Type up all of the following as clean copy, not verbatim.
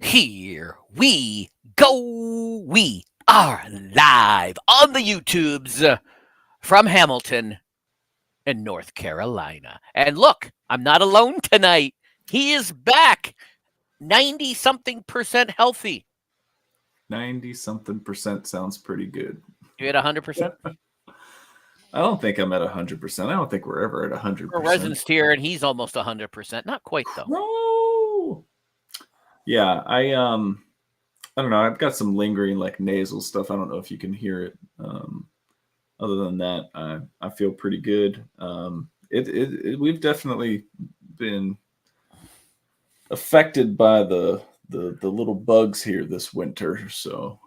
Here we go. We are live on the YouTubes from Hamilton in North Carolina. And look, I'm not alone tonight. He is back, 90-something% healthy. 90-something% sounds pretty good. You at 100%? I don't think I'm at 100%. I don't think we're ever at 100%. Resin's here, and he's almost 100%. Not quite, though. No. Yeah, I don't know. I've got some lingering like nasal stuff. I don't know if you can hear it. Other than that, I feel pretty good. We've definitely been affected by the little bugs here this winter. So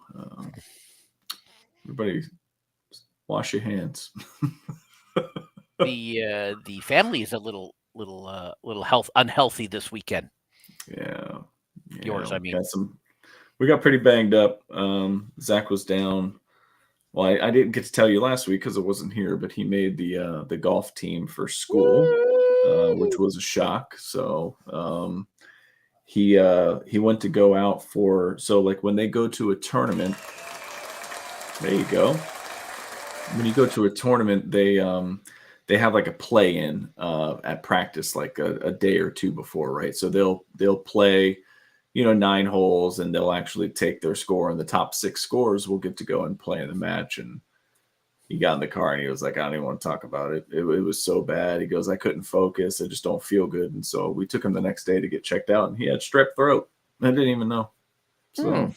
everybody, wash your hands. The family is a little unhealthy this weekend. Yeah. Yours, I mean. We got pretty banged up. Zach was down. Well, I didn't get to tell you last week because I wasn't here, but he made the golf team for school, which was a shock. So he went to go out for, so like when they go to a tournament, there you go. When you go to a tournament, they have like a play-in at practice like a day or two before, right? So they'll play 9 holes, and they'll actually take their score, and the top 6 scores will get to go and play in the match. And he got in the car and he was like, I don't even want to talk about it. It was so bad. He goes, I couldn't focus. I just don't feel good. And so we took him the next day to get checked out, and he had strep throat. I didn't even know. So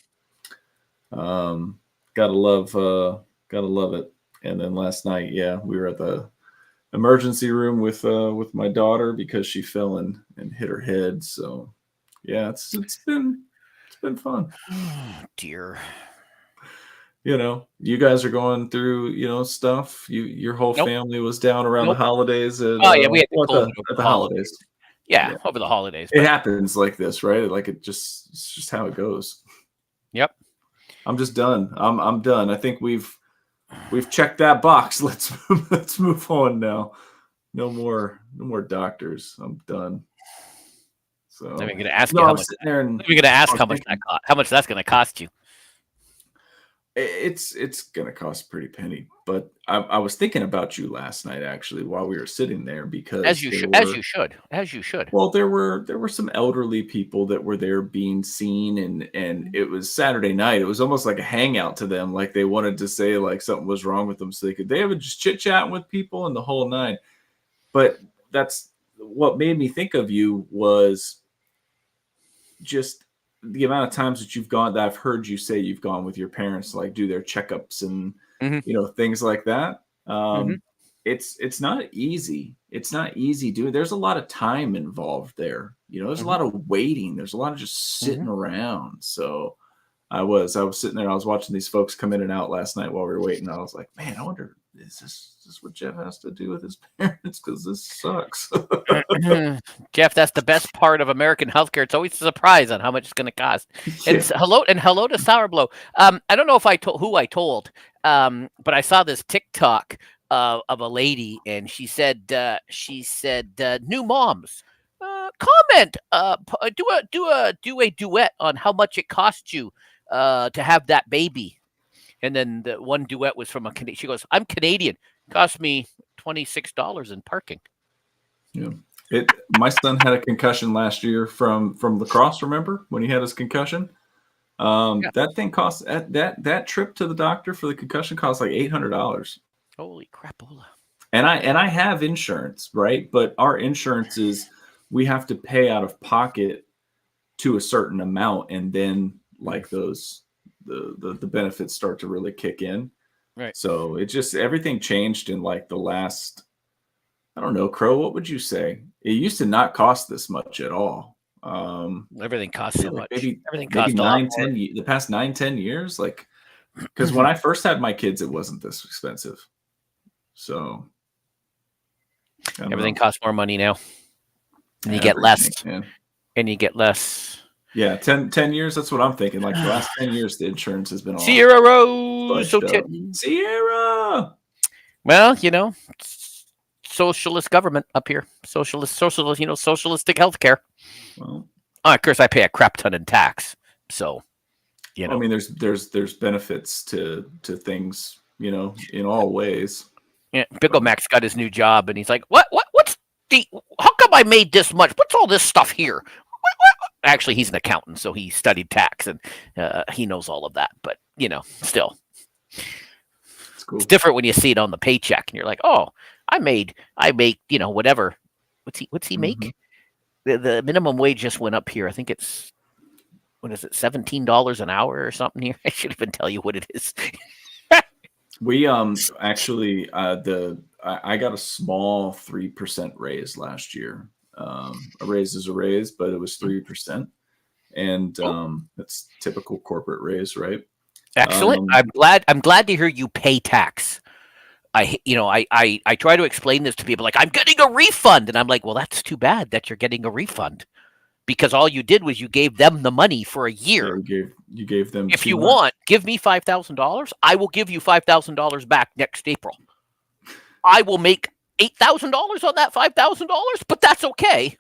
gotta love it. And then last night, we were at the emergency room with my daughter because she fell and hit her head. So yeah, it's been fun. Oh, dear. You guys are going through, stuff. Your whole family was down around the holidays. We had the holidays. Yeah, over the holidays. It happens like this, right? Like it's just how it goes. Yep. I'm just done. I'm done. I think we've checked that box. Let's move on now. No more doctors. I'm done. So I'm going to ask you how much. I'm going to ask how much that's going to cost you. It's going to cost a pretty penny. But I was thinking about you last night, actually, while we were sitting there, because as you should. Well, there were some elderly people that were there being seen, and it was Saturday night. It was almost like a hangout to them, like they wanted to say like something was wrong with them, so they would just chit chatting with people and the whole nine. But that's what made me think of you was just the amount of times that you've gone, that I've heard you say you've gone with your parents to like do their checkups and things like that. It's not easy. It's not easy doing. There's a lot of time involved there. There's a lot of waiting. There's a lot of just sitting around. So I was sitting there. I was watching these folks come in and out last night while we were waiting. I was like, man, I wonder, is this what Jeff has to do with his parents? Because this sucks. Jeff, that's the best part of American healthcare. It's always a surprise on how much it's going to cost. Yeah. And hello to Sour I don't know if who I told, but I saw this TikTok of a lady, and she said, new moms, comment, do a duet on how much it costs you to have that baby. And then the one duet was from a Canadian. She goes, I'm Canadian. Cost me $26 in parking. Yeah. My son had a concussion last year from lacrosse. Remember when he had his concussion? That thing cost that trip to the doctor for the concussion cost like $800. Holy crapola! And I have insurance, right? But our insurance is we have to pay out of pocket to a certain amount, and then like those the benefits start to really kick in. Right. So it just everything changed in like the last. I don't know, Crow, what would you say? It used to not cost this much at all. Everything costs so much. Everything costs 10 years, the past 9-10 years. Like, because when I first had my kids, it wasn't this expensive. So everything costs more money now. And you get less. And you get less. Yeah, 10 years, that's what I'm thinking. Like the last 10 years, the insurance has been all Sierra Rose. Sierra. Well, socialist government up here. Socialistic healthcare. Well, of course, I pay a crap ton in tax. So, you I know, mean, there's benefits to things, in all ways. yeah, Big Mac's got his new job, and he's like, what's the? How come I made this much? What's all this stuff here? Actually, he's an accountant, so he studied tax, and he knows all of that. But still, It's cool. it's different when you see it on the paycheck, and you're like, oh, I make whatever. What's he make? The minimum wage just went up here. I think it's what is it, $17 an hour or something here? I should even tell you what it is. We actually I got a small 3% raise last year. A raise is a raise, but it was 3%, and that's typical corporate raise, right? Excellent. I'm glad to hear you pay tax. I try to explain this to people like I'm getting a refund, and I'm like, well, that's too bad that you're getting a refund, because all you did was you gave them the money for a year. Yeah, you gave them. If you want, give me $5,000. I will give you $5,000 back next April. I will make $8,000 on that $5,000, but that's okay.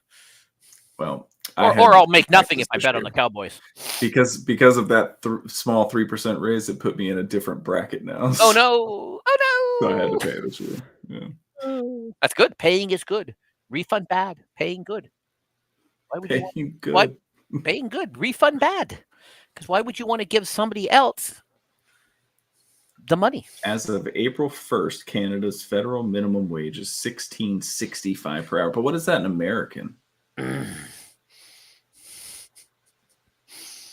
Well, or I'll make nothing if I bet on the Cowboys. Because of that small 3% raise, it put me in a different bracket now. Oh no! So I had to pay this year. Yeah. That's good. Paying is good. Refund bad. Paying good. Why would Paying good. Why, paying good. Refund bad. Because why would you want to give somebody else the money? As of April 1st, Canada's federal minimum wage is $16.65 per hour. But what is that in American? Is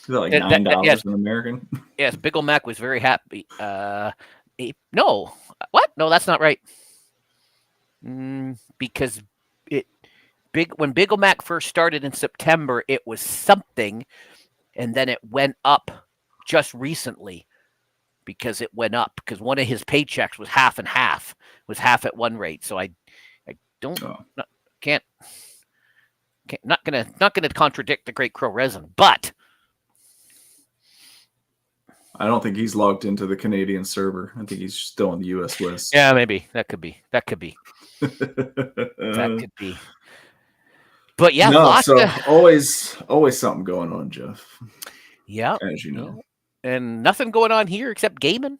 that like $9 in American? Yes, Big Mac was very happy. No. What? No, that's not right. Because when Big Mac first started in September, it was something, and then it went up just recently because it went up because one of his paychecks was half and half, was half at one rate. So I don't not gonna contradict the great Crow Resin, but I don't think he's logged into the Canadian server. I think he's still in the U.S. West. Yeah, maybe that could be. That could be. That could be. But yeah, always something going on, Jeff. Yeah, as you know, and nothing going on here except gaming.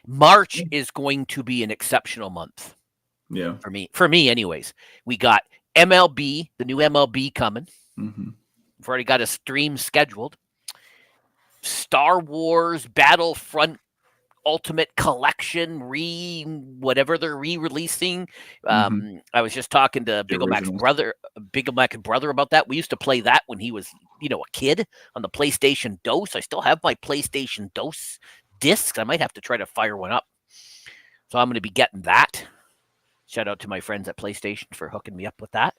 March is going to be an exceptional month. Yeah, for me, anyways. We got MLB, the new MLB coming. We've already got a stream scheduled. Star Wars Battlefront Ultimate Collection whatever they're re-releasing. I was just talking to Big Mac's brother about that. We used to play that when he was, a kid on the PlayStation DOS. I still have my PlayStation DOS discs. I might have to try to fire one up. So I'm going to be getting that. Shout out to my friends at PlayStation for hooking me up with that.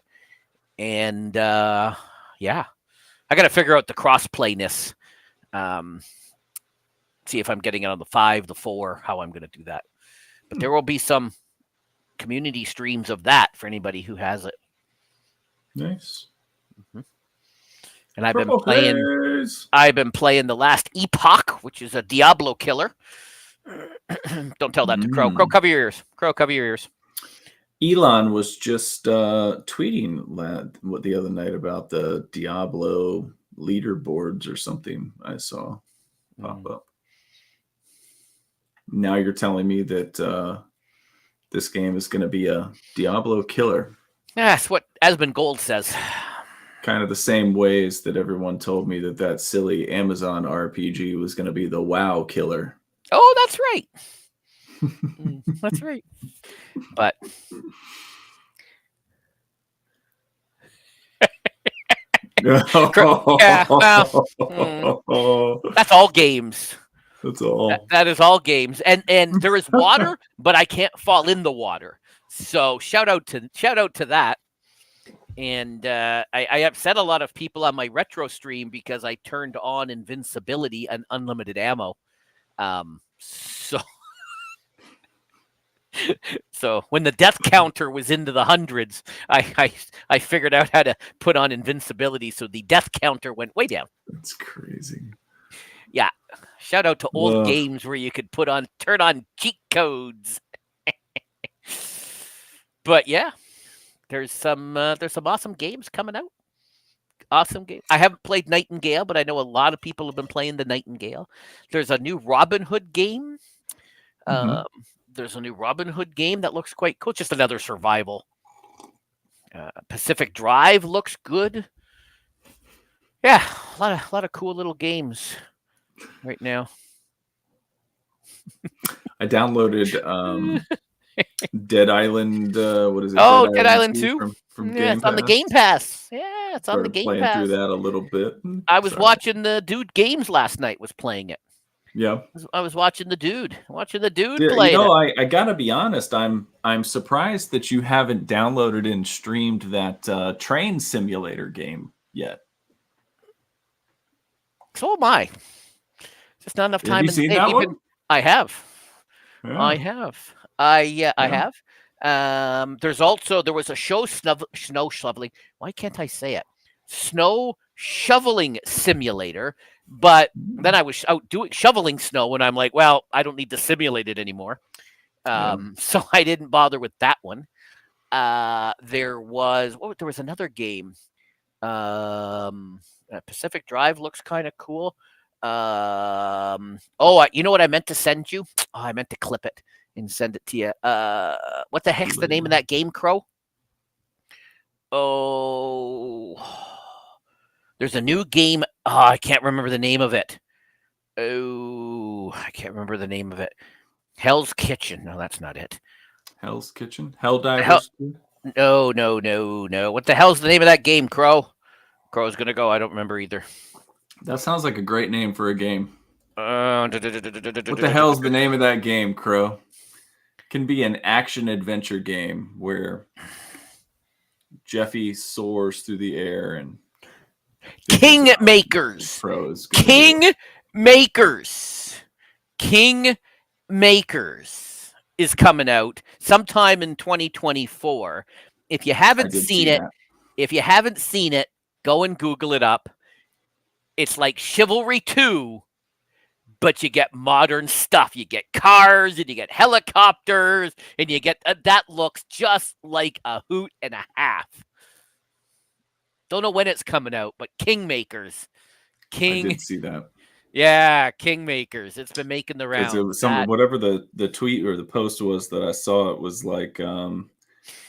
And I got to figure out the cross-playness. See if I'm getting it on the 5, the 4, how I'm going to do that. But there will be some community streams of that for anybody who has it. Nice. And I've been playing The Last Epoch, which is a Diablo killer. Don't tell that to Crow. Crow, cover your ears. Crow, cover your ears. Elon was just tweeting the other night about the Diablo leaderboards or something I saw pop up. Now you're telling me that this game is going to be a Diablo killer. That's what Asmund Gold says. Kind of the same ways that everyone told me that silly Amazon RPG was going to be the WoW killer. Oh, that's right. That's right. But yeah, that's all games. That's all. That is all games, and there is water, but I can't fall in the water. So shout out to that. And I upset a lot of people on my retro stream because I turned on invincibility and unlimited ammo. So when the death counter was into the hundreds, I figured out how to put on invincibility, so the death counter went way down. That's crazy. Yeah. Shout out to old games where you could turn on cheat codes. But yeah, there's some awesome games coming out. Awesome game. I haven't played Nightingale, but I know a lot of people have been playing the Nightingale. There's a new Robin Hood game. Mhm. There's a new Robin Hood game that looks quite cool. It's just another survival. Pacific Drive looks good. Yeah, a lot of cool little games right now. I downloaded Dead Island. What is it? Oh, Dead Dead Island 2 2? from Yeah, Game it's on the Pass. Game Pass. Yeah, it's on the Started Game playing through Pass. that a little bit. I was Sorry. watching the dude Games last night. Was playing it. Yeah. I was watching the dude You play know, it. I gotta be honest. I'm surprised that you haven't downloaded and streamed that train simulator game yet. So am I. Just not enough Have time you in the seen day. that Even one? I have. Yeah. I have. I Yeah. have. There was a snow shoveling. Why can't I say it? Snow shoveling simulator. But then I was out shoveling snow, and I'm like, well, I don't need to simulate it anymore. Yeah. So I didn't bother with that one. There was another game. Pacific Drive looks kind of cool. You know what I meant to send you? Oh, I meant to clip it and send it to you. What the heck's the name of that game, Crow? Oh, there's a new game. Oh, I can't remember the name of it. Oh, I can't remember the name of it. Hell's Kitchen. No, that's not it. Hell's Kitchen? Helldivers? No. What the hell's the name of that game, Crow? Crow's gonna go. I don't remember either. That sounds like a great name for a game. What What the hell's the name of that game, Crow? Can be an action adventure game where Jeffy soars through the air and Kingmakers. Kingmakers is coming out sometime in 2024. If you haven't seen it, go and Google it up. It's like Chivalry 2, but you get modern stuff. You get cars and you get helicopters and you get that looks just like a hoot and a half. Don't know when it's coming out, but Kingmakers. I did see that. Yeah, Kingmakers. It's been making the rounds. It was whatever the tweet or the post was that I saw. It was like,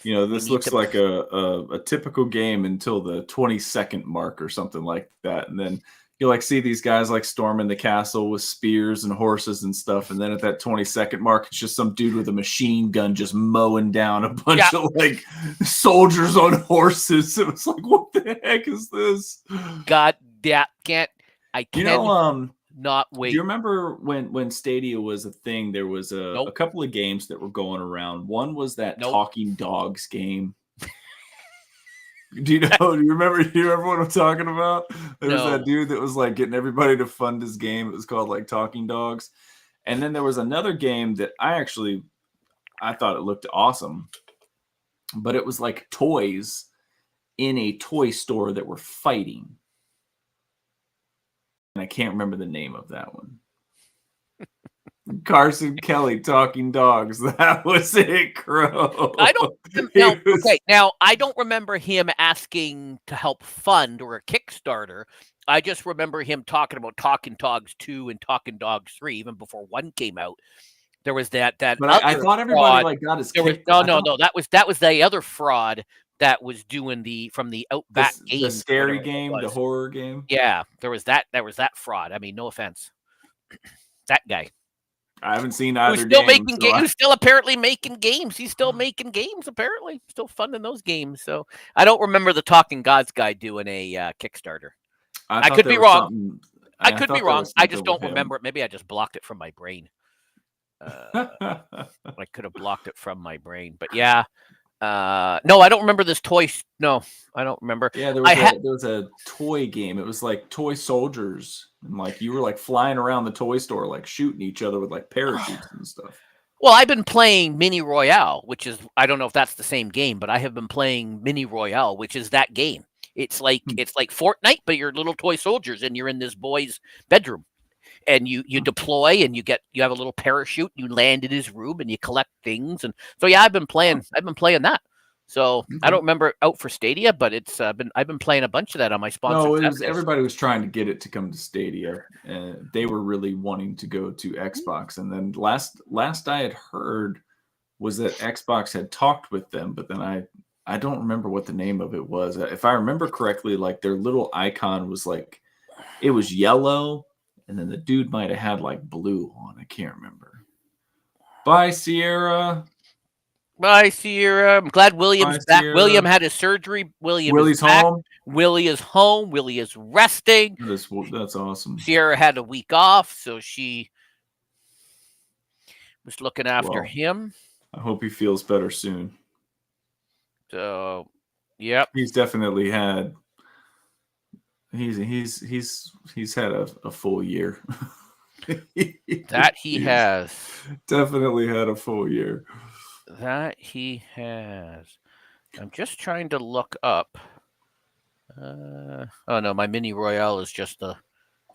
this looks like a typical game until the 20-second mark or something like that, and then you like see these guys like storming the castle with spears and horses and stuff, and then at that 20-second mark, it's just some dude with a machine gun just mowing down a bunch of like soldiers on horses. It was like, what the heck is this? God, yeah, I can't. Not wait. Do you remember when Stadia was a thing? There was a couple of games that were going around. One was that Talking Dogs game. Do you remember what I'm talking about? There was that dude that was like getting everybody to fund his game. It was called like Talking Dogs. And then there was another game that I thought it looked awesome. But it was like toys in a toy store that were fighting. And I can't remember the name of that one. Carson Kelly, Talking Dogs. That was it, Crow. Now I don't remember him asking to help fund or a Kickstarter. I just remember him talking about Talking Dogs 2 and Talking Dogs 3, even before 1 came out. There was that. But I thought everybody like got his. That was the other fraud that was doing from the Outback game, the scary game, the horror game. Yeah, there was that fraud. I mean, no offense, that guy. I haven't seen either. Who's still apparently making games. He's still making games. Apparently, still funding those games. So I don't remember the Talking Gods guy doing a Kickstarter. I could be wrong. I could be wrong. I just don't remember it. Maybe I just blocked it from my brain. I could have blocked it from my brain, but yeah. No, I don't remember this toy. No, I don't remember. Yeah, there was a toy game. It was like toy soldiers, and like you were like flying around the toy store, like shooting each other with like parachutes and stuff. Well, I've been playing Mini Royale, which is, I don't know if that's the same game, but I have been playing Mini Royale, which is that game. It's like Fortnite, but you're little toy soldiers, and you're in this boy's bedroom. And you deploy, and you have a little parachute. You land in his room, and you collect things. And so, yeah, I've been playing that. So I Okay. don't remember out for Stadia, but it's I've been playing a bunch of that on my sponsored No, it was Saturdays. everybody was trying to get it to come to Stadia, and they were really wanting to go to Xbox. And then last I had heard was that Xbox had talked with them, but then I don't remember what the name of it was. If I remember correctly, like their little icon was like it was yellow, and then the dude might have had like blue on. I can't remember. Bye, Sierra. Bye, Sierra. I'm glad William's Bye, back. William Sierra. had his surgery. William is Willie's back. home. Willie is home. Willie is resting. That's awesome. Sierra had a week off, so she was looking after Well, him. I hope he feels better soon. So, yep. He's definitely had he's had a full year. That he has. Definitely had a full year. That he has. I'm just trying to look up. Oh no, my mini royale is just the.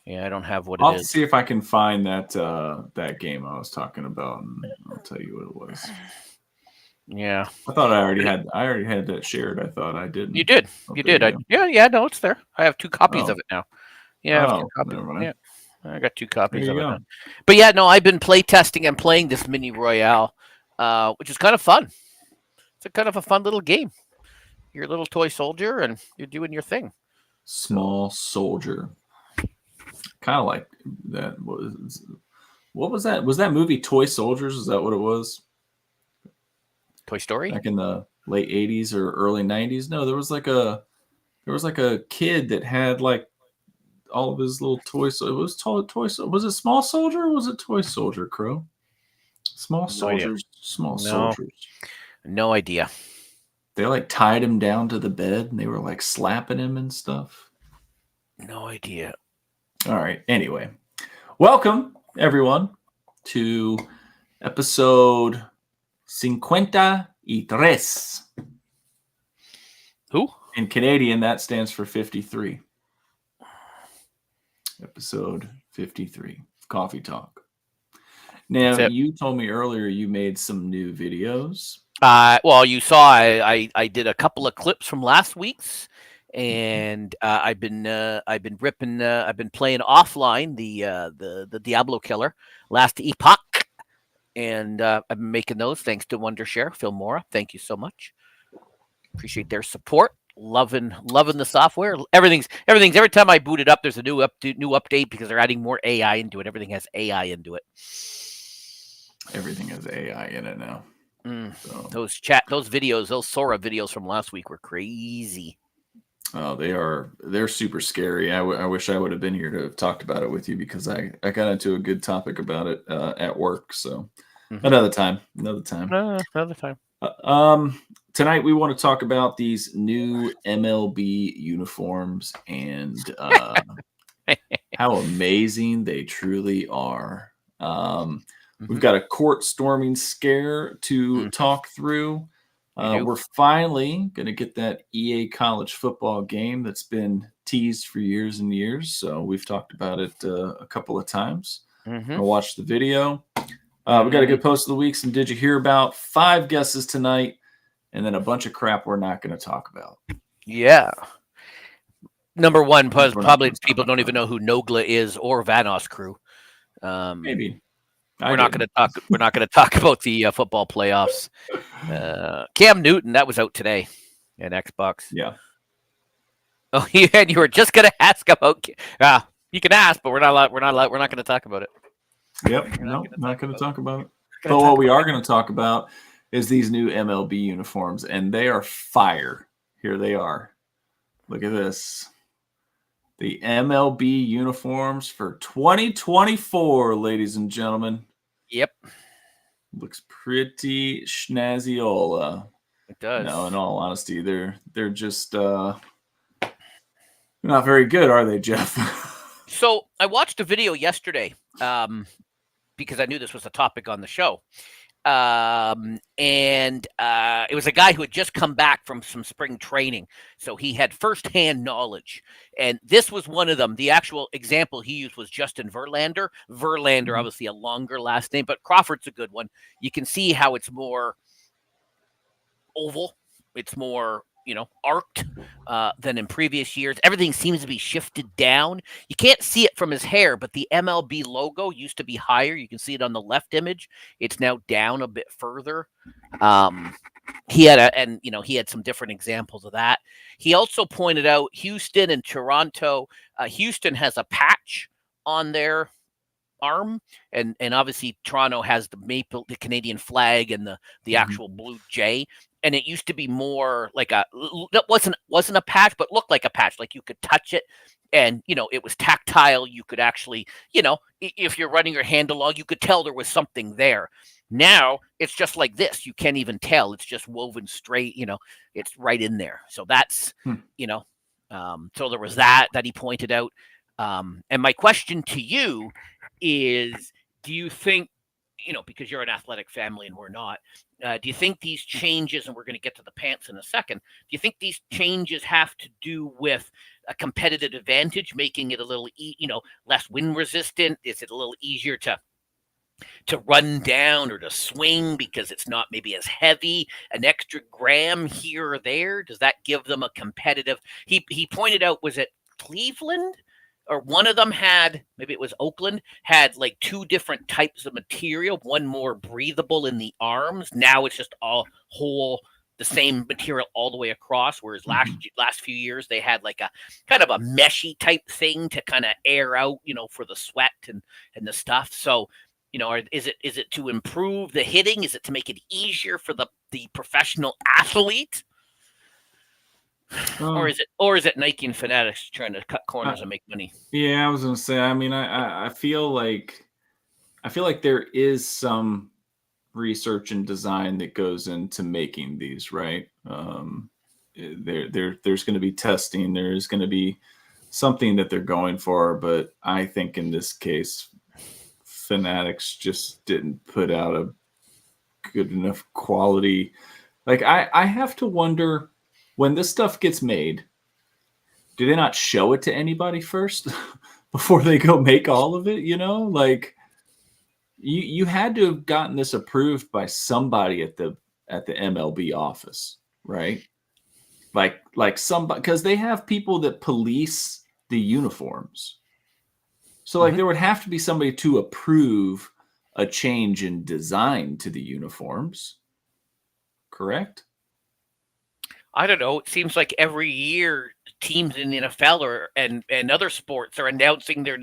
Yeah, I don't have what I'll it have to is. see if I can find that game I was talking about, and I'll tell you what it was. Yeah, I thought I already had that shared. I thought I didn't. you did. Oh, You there did. go. Yeah. No, it's there. I have 2 copies Oh. of it now. Yeah, I have 2 Oh, copies. never mind. Yeah, I got 2 copies There of you it go. now. But yeah, no, I've been play testing and playing this mini royale, which is kind of fun. It's a kind of a fun little game. You're a little toy soldier and you're doing your thing. Small soldier. Kind of like that. What was that? Was that movie Toy Soldiers? Is that what it was? Toy Story? Back in the late 80s or early 90s? No, there was like a kid that had like all of his little toys. So it was was it Small Soldier or was it Toy Soldier, Crow? Small soldiers, small soldiers. No idea. They like tied him down to the bed and they were like slapping him and stuff. No idea. All right. Anyway, welcome everyone to episode 53. Who? In Canadian, that stands for 53. Episode 53, Coffee Talk. Now, you told me earlier you made some new videos. Well, you saw I did a couple of clips from last week's, and I've been playing offline the Diablo Killer Last Epoch, and I've been making those thanks to Wondershare, Phil Mora. Thank you so much. Appreciate their support. Loving the software. Everything's every time I boot it up, there's a new update because they're adding more AI into it. Everything has AI into it. Everything has AI in it now. So. Those videos, those Sora videos from last week were crazy. Oh, they're super scary. I wish I would have been here to have talked about it with you because I got into a good topic about it at work. So another time. Tonight we want to talk about these new MLB uniforms and how amazing they truly are. We've got a court storming scare to talk through. We're finally going to get that EA college football game that's been teased for years and years. So we've talked about it a couple of times. I'll watch the video. We got a good post of the week. Some Did You Hear About? 5 guesses tonight. And then a bunch of crap we're not going to talk about. Yeah. Number one, probably people don't even know who Nogla is or Vanos Crew. Maybe. We're not going to talk about the football playoffs. Cam Newton, that was out today in Xbox. Yeah. Oh, and you were just going to ask about. You can ask, but we're not going to talk about it. Yep. No, not going to talk about it. But what we are going to talk about is these new MLB uniforms, and they are fire. Here they are. Look at this. The MLB uniforms for 2024, ladies and gentlemen. Yep. Looks pretty schnazziola. It does. No, in all honesty, they're just not very good, are they, Jeff? So I watched a video yesterday because I knew this was a topic on the show. And it was a guy who had just come back from some spring training, so he had firsthand knowledge. And this was one of them. The actual example he used was Justin Verlander. Obviously a longer last name, but Crawford's a good one. You can see how it's more oval. it's more, arced than in previous years. Everything seems to be shifted down. You can't see it from his hair, but the MLB logo used to be higher. You can see it on the left image. It's now down a bit further. He had some different examples of that. He also pointed out Houston and Toronto. Houston has a patch on their arm, and obviously Toronto has the Canadian flag and the actual blue J. And it used to be more like that wasn't a patch, but looked like a patch. Like you could touch it, and it was tactile. You could actually, if you're running your hand along, you could tell there was something there. Now it's just like this. You can't even tell. It's just woven straight. It's right in there. So that's so there was that he pointed out. And my question to you is, do you think, because you're an athletic family and we're not, do you think these changes, and we're going to get to the pants in a second, do you think these changes have to do with a competitive advantage, making it a little, less wind resistant? Is it a little easier to run down or to swing because it's not maybe as heavy, an extra gram here or there? Does that give them a competitive? He pointed out, was it Cleveland? Or one of them had, maybe it was Oakland, had like two different types of material, one more breathable in the arms. Now it's just all whole, the same material all the way across. Whereas last few years they had like a kind of a meshy type thing to kind of air out, for the sweat and the stuff. So, is it to improve the hitting? Is it to make it easier for the professional athlete? Or is it Nike and Fanatics trying to cut corners and make money? Yeah, I was gonna say. I mean, I feel like there is some research and design that goes into making these, right? There's going to be testing. There's going to be something that they're going for, but I think in this case, Fanatics just didn't put out a good enough quality. Like I have to wonder, when this stuff gets made, do they not show it to anybody first before they go make all of it? Like you had to have gotten this approved by somebody at the MLB office, right? Like somebody, because they have people that police the uniforms. So like there would have to be somebody to approve a change in design to the uniforms, correct? I don't know. It seems like every year teams in the NFL and other sports are announcing their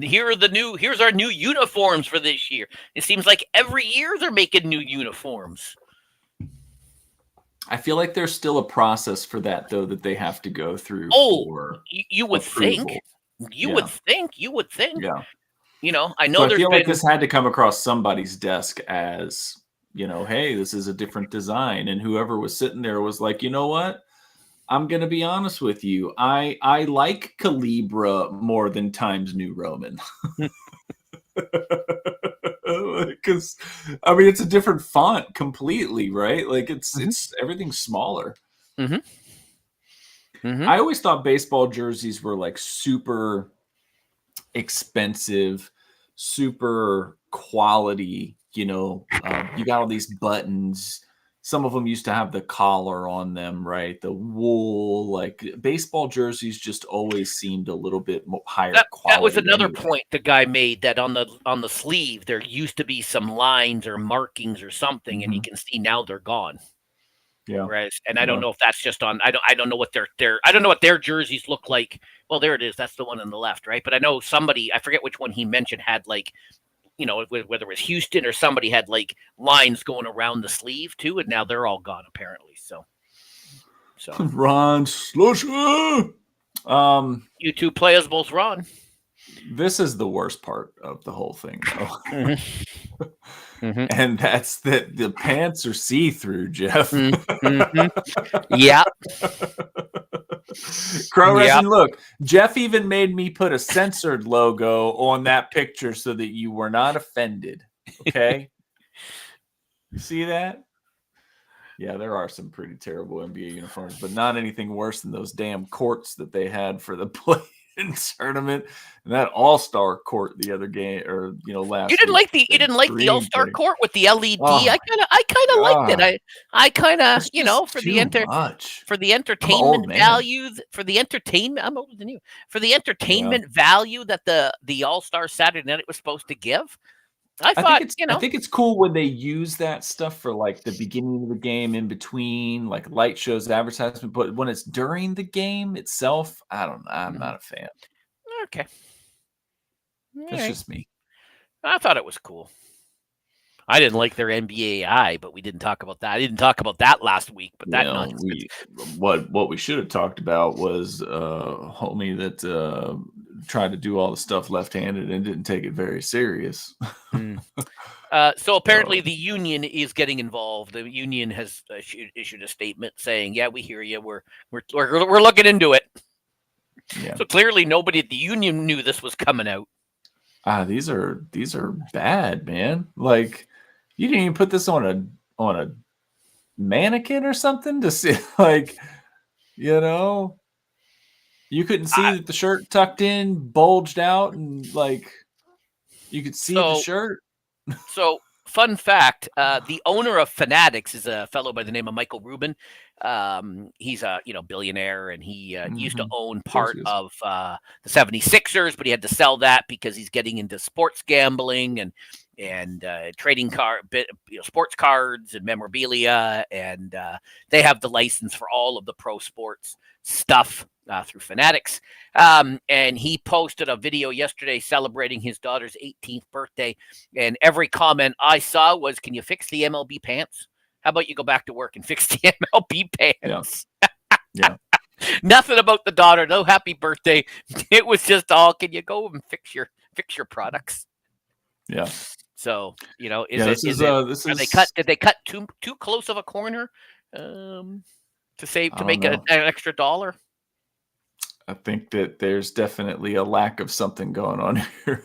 here's our new uniforms for this year. It seems like every year they're making new uniforms. I feel like there's still a process for that, though, that they have to go through. You would approval. You would think. Yeah. I know I feel like this had to come across somebody's desk as, hey, this is a different design. And whoever was sitting there was like, you know what? I'm going to be honest with you. I like Calibra more than Times New Roman. Because I mean, it's a different font completely, right? Like it's everything's smaller. I always thought baseball jerseys were like super expensive, super quality. You got all these buttons. Some of them used to have the collar on them, right? The wool, like baseball jerseys just always seemed a little bit higher quality. That was another point the guy made, that on the sleeve there used to be some lines or markings or something, and you can see now they're gone. Yeah. Right. And I don't know if that's just on. I don't know what I don't know what their jerseys look like. Well, there it is. That's the one on the left, right? But I know somebody, I forget which one he mentioned, had like, whether it was Houston or somebody, had like lines going around the sleeve too, and now they're all gone apparently. So Ron Slusher. You two players both Ron. This is the worst part of the whole thing, though. And that's that the pants are see-through, Jeff. Yeah. Crow Resin, look, Jeff even made me put a censored logo on that picture so that you were not offended. Okay? You see that? Yeah, there are some pretty terrible NBA uniforms, but not anything worse than those damn courts that they had for the play. tournament and that All-Star court the other game, or last You didn't week. like the All-Star thing. court with the LED. Oh, I kind of liked it. I kind of, it's just for too much. the I'm an entertainment old man. values, for the entertainment, I'm older than you. For the entertainment value that the All-Star Saturday night was supposed to give, I thought, I think it's cool when they use that stuff for like the beginning of the game, in between, like light shows, advertisement. But when it's during the game itself, I don't know. I'm not a fan. Okay. That's just me. I thought it was cool. I didn't like their NBAI, but we didn't talk about that. I didn't talk about that last week, but that nonsense. What we should have talked about was homie that tried to do all the stuff left-handed and didn't take it very serious. So apparently the union is getting involved. The union has issued a statement saying, "Yeah, we hear you. We're looking into it." Yeah. So clearly, nobody at the union knew this was coming out. These are bad, man. Like, you didn't even put this on a mannequin or something to see, like, you couldn't see that the shirt tucked in bulged out, and like you could see the shirt. So, fun fact: the owner of Fanatics is a fellow by the name of Michael Rubin. He's a billionaire, and he used to own part of the 76ers, but he had to sell that because he's getting into sports gambling and trading sports cards and memorabilia, and they have the license for all of the pro sports stuff through Fanatics. And he posted a video yesterday celebrating his daughter's 18th birthday, and every comment I saw was, "Can you fix the MLB pants? How about you go back to work and fix the MLB pants?" Yeah. Nothing about the daughter. No happy birthday. It was just all, "Can you go and fix your products?" Yeah. So did they cut too close of a corner to make an extra $1? I think that there's definitely a lack of something going on here.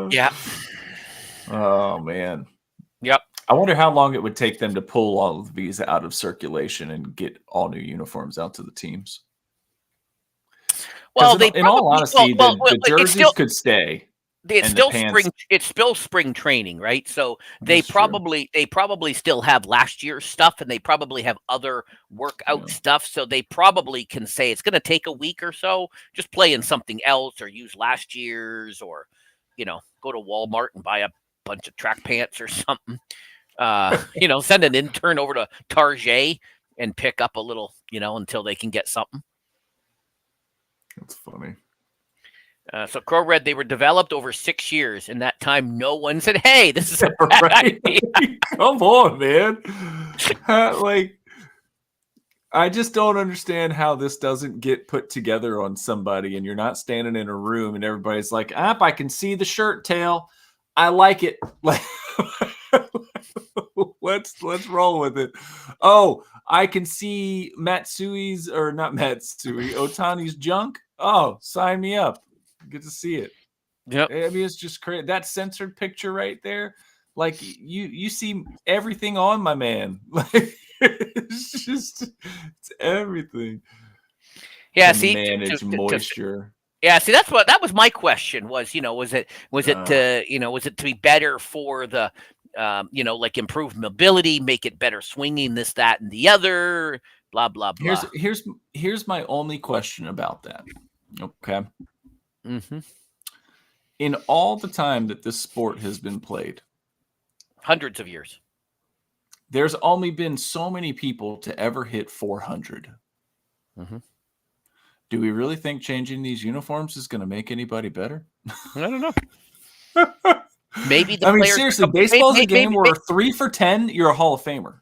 Yeah. Oh man. Yep. I wonder how long it would take them to pull all of these out of circulation and get all new uniforms out to the teams. Well, in all honesty, the jerseys could stay. It's still spring training, right? So they probably still have last year's stuff, and they probably have other workout stuff. So they probably can say it's going to take a week or so. Just play in something else, or use last year's, or go to Walmart and buy a bunch of track pants or something. Send an intern over to Target and pick up a little, until they can get something. That's funny. So Crow Red, they were developed over 6 years. In that time, no one said, "Hey, this is a bad idea." Come on, man. I just don't understand how this doesn't get put together on somebody, and you're not standing in a room and everybody's like, "I can see the shirt tail. I like it." Let's roll with it. Oh, I can see Otani's junk. Oh, sign me up. Get to see it. Yep. I mean, it's just crazy. That censored picture right there, like you see everything on my man. Like it's everything. Yeah, manage moisture. Yeah, see, that was my question. Was it to be better for the like improve mobility, make it better swinging, this, that, and the other, blah blah blah. Here's my only question about that. Okay. Mm-hmm. In all the time that this sport has been played, hundreds of years, there's only been so many people to ever hit 400. Mm-hmm. Do we really think changing these uniforms is going to make anybody better? I don't know. Maybe seriously, baseball's a game where 3 for 10, you're a Hall of Famer.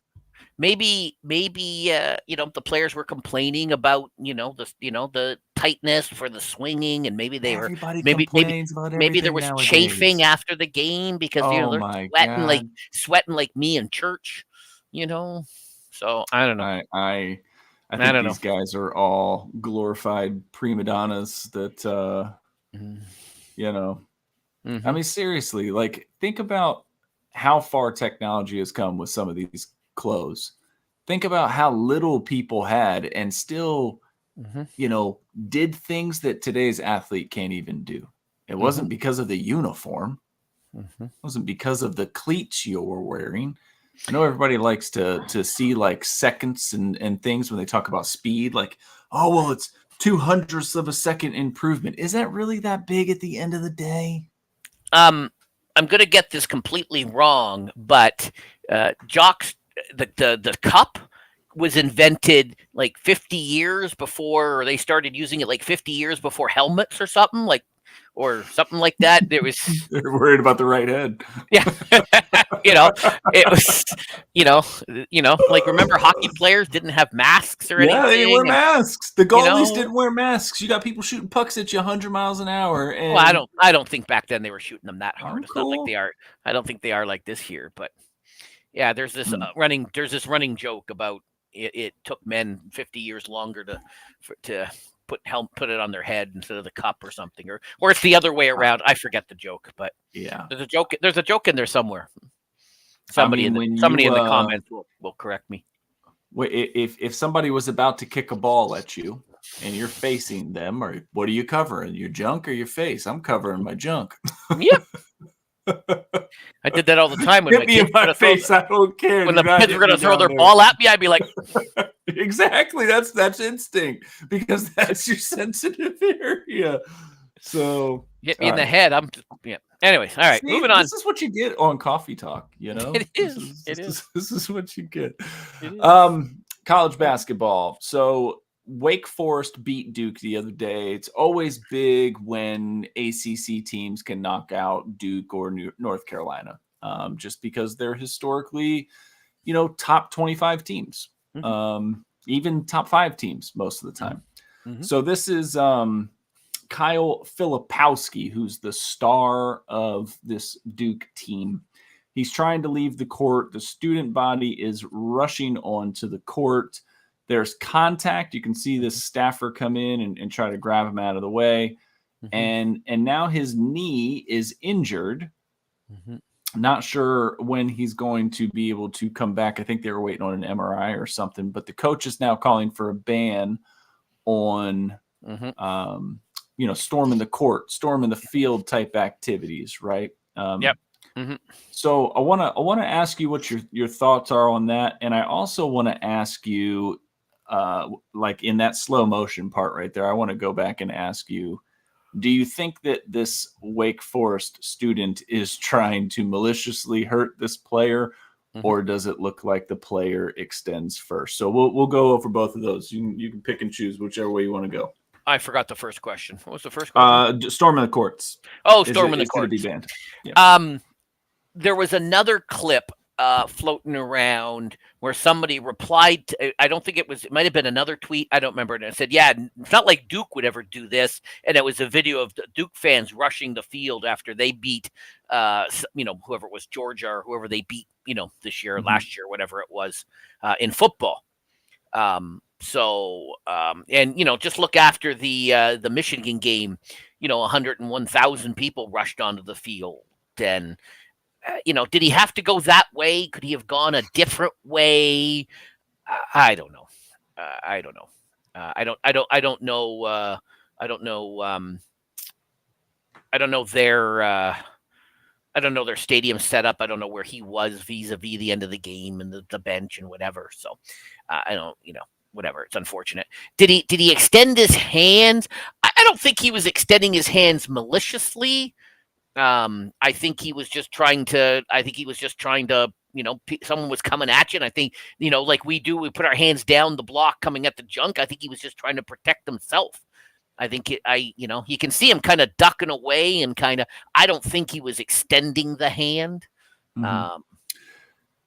Maybe the players were complaining about the tightness for the swinging, and maybe they were maybe there was nowadays. Chafing after the game because they're sweating like me in church, So I don't know. I think these guys are all glorified prima donnas that Mm-hmm. I mean, seriously, like, think about how far technology has come with some of these clothes. Think about how little people had, and still did things that today's athlete can't even do. It wasn't because of the uniform. It wasn't because of the cleats you were wearing. I know everybody likes to see like seconds and things when they talk about speed, like, oh, well, it's 0.02 of a second improvement. Is that really that big at the end of the day? I'm going to get this completely wrong, but jocks, the cup was invented like 50 years before, or they started using it like 50 years before helmets or something like that. There was They're worried about the right head. Yeah. It was, like, remember hockey players didn't have masks or anything? Yeah, they didn't wear masks. The goalies know? didn't wear masks. You got people shooting pucks at you 100 miles an hour. And Well, I don't think back then they were shooting them that hard. It's not like cool. they are. I don't think they are like this here, but yeah, there's this running joke about it took men 50 years longer to put it on their head instead of the cup or something, or it's the other way around. I forget the joke, but yeah, there's a joke in there somewhere. Somebody in the comments will correct me. If somebody was about to kick a ball at you and you're facing them, or what are you covering? Your junk or your face? I'm covering my junk. Yep. I did that all the time when Hit me in my face. I don't care. When the kids were going to throw their ball at me, I'd be like, exactly. That's instinct, because that's your sensitive area. So hit me in the head. Anyways, all right, moving on. This is what you get on Coffee Talk, It is. This is what you get. College basketball. So Wake Forest beat Duke the other day. It's always big when ACC teams can knock out Duke or North Carolina, just because they're historically, top 25 teams, even top 5 teams most of the time. So this is Kyle Filipowski, who's the star of this Duke team. He's trying to leave the court. The student body is rushing onto the court. There's contact. You can see this staffer come in and try to grab him out of the way. And now his knee is injured. Not sure when he's going to be able to come back. I think they were waiting on an MRI or something. But the coach is now calling for a ban on storming the court, storming the field type activities, right? Yep. So I want to ask you what your thoughts are on that, and I also want to ask you, like in that slow motion part right there, I want to go back and ask you, do you think that this Wake Forest student is trying to maliciously hurt this player, or does it look like the player extends first? So we'll go over both of those. You can pick and choose whichever way you want to go. I forgot the first question. What was the first question? Storming the courts. Oh, storming the courts. Is going to be banned. Yeah. There was another clip floating around where somebody replied to, it might have been another tweet. I don't remember. And it said, yeah, it's not like Duke would ever do this. And it was a video of the Duke fans rushing the field after they beat, whoever it was, Georgia, or whoever they beat, this year, last year, whatever it was, in football. Just look after the Michigan game, 101,000 people rushed onto the field. And, did he have to go that way? Could he have gone a different way? I don't know. I don't know. I don't know their stadium setup. I don't know where he was vis-a-vis the end of the game and the bench and whatever. So I don't, whatever. It's unfortunate. Did he extend his hands? I don't think he was extending his hands maliciously. I think he was just trying to, someone was coming at you. And I think, like we do, we put our hands down the block coming at the junk. I think he was just trying to protect himself. I think you can see him kind of ducking away and I don't think he was extending the hand. Yeah,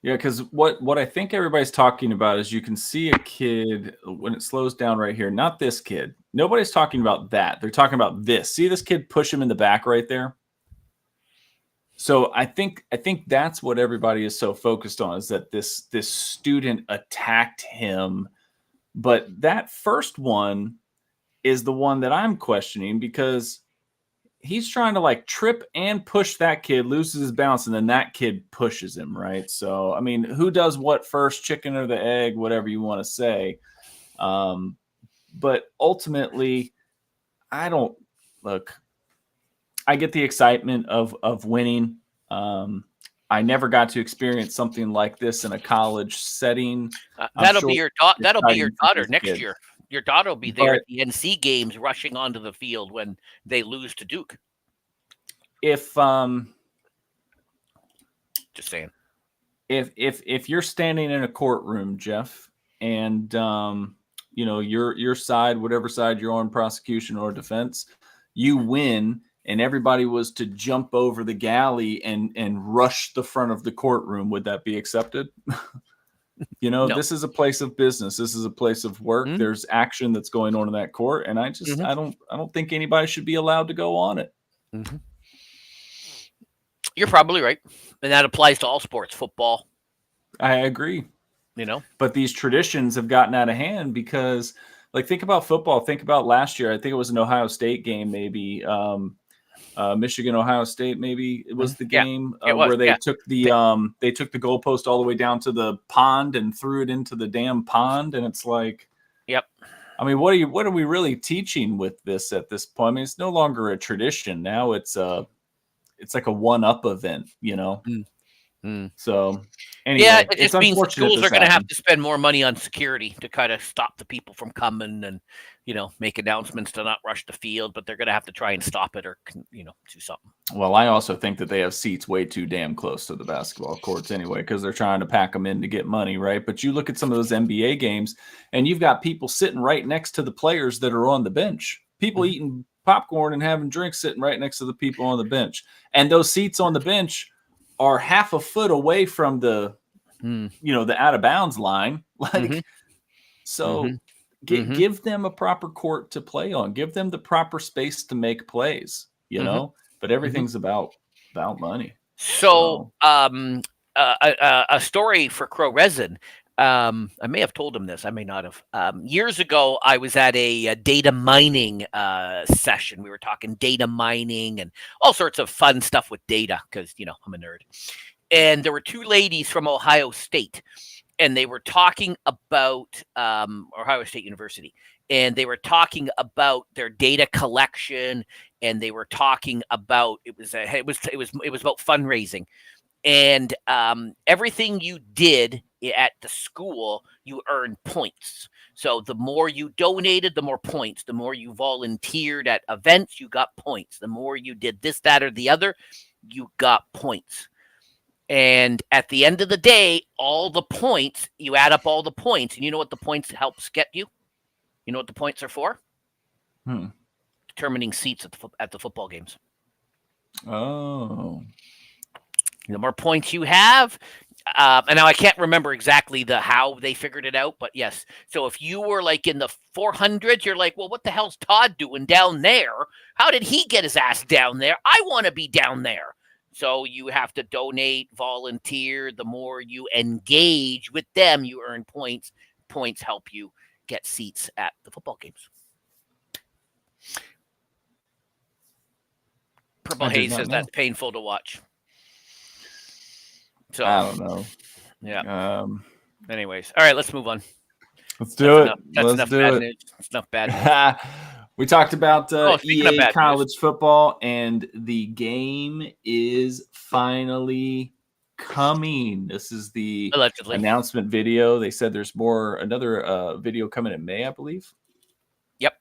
because what I think everybody's talking about is you can see a kid when it slows down right here. Not this kid. Nobody's talking about that. They're talking about this. See this kid push him in the back right there? So I think that's what everybody is so focused on, is that this student attacked him. But that first one is the one that I'm questioning, because he's trying to like trip and push that kid, loses his balance, and then that kid pushes him, right? So, I mean, who does what first, chicken or the egg, whatever you want to say. But ultimately, I don't look. I get the excitement of winning. I never got to experience something like this in a college setting. I'm That'll be sure your it's that'll be your exciting for daughter these next kids. year. Your daughter will be there But at the NC games, rushing onto the field when they lose to Duke. if Just saying. if you're standing in a courtroom, Jeff, and your side, whatever side you're on, prosecution or defense, you win, and everybody was to jump over the galley and rush the front of the courtroom, would that be accepted? No. This is a place of business. This is a place of work. Mhm. There's action that's going on in that court, and I don't think anybody should be allowed to go on it. Mhm. You're probably right, and that applies to all sports, football. I agree. But these traditions have gotten out of hand because, like, think about football. Think about last year. I think it was an Ohio State game, maybe Michigan, Ohio State. Maybe it was the game it was, where they yeah. took the goalpost all the way down to the pond and threw it into the damn pond. And it's like, Yep. I mean, what are we really teaching with this at this point? I mean, it's no longer a tradition. Now it's like a one-up event, So Yeah, anyway, it it's just means the unfortunate schools this are going to have happened. to spend more money on security to kind of stop the people from coming and, make announcements to not rush the field, but they're going to have to try and stop it or, do something. Well, I also think that they have seats way too damn close to the basketball courts anyway, because they're trying to pack them in to get money, right? But you look at some of those NBA games, and you've got people sitting right next to the players that are on the bench. People eating popcorn and having drinks sitting right next to the people on the bench. And those seats on the bench are half a foot away from the out of bounds line. Give them a proper court to play on. Give them the proper space to make plays, but everything's about money. So, a story for Crow Resin. I may have told him this. I may not have. Years ago, I was at a data mining session. We were talking data mining and all sorts of fun stuff with data because, I'm a nerd. And there were two ladies from Ohio State, and they were talking about Ohio State University, and they were talking about their data collection, and they were talking about it was about fundraising, and everything you did at the school, you earned points. So the more you donated, the more points. The more you volunteered at events, you got points. The more you did this, that, or the other, you got points. And at the end of the day, all the points, you add up all the points, and you know what the points helps get you? You know what the points are for? Determining seats at the football games. Oh. The more points you have, and now I can't remember exactly how they figured it out, but yes. So if you were like in the 400s, you're like, well, what the hell's Todd doing down there? How did he get his ass down there? I want to be down there. So you have to donate, volunteer. The more you engage with them, you earn points. Points help you get seats at the football games. Purple Haze says that's painful to watch. So I don't know. Yeah. Anyways, all right, let's move on. Let's do it. That's enough bad news. That's enough bad news. We talked about EA college news. football, and the game is finally coming. This is the Allegedly announcement video. They said there's another video coming in May, I believe. Yep.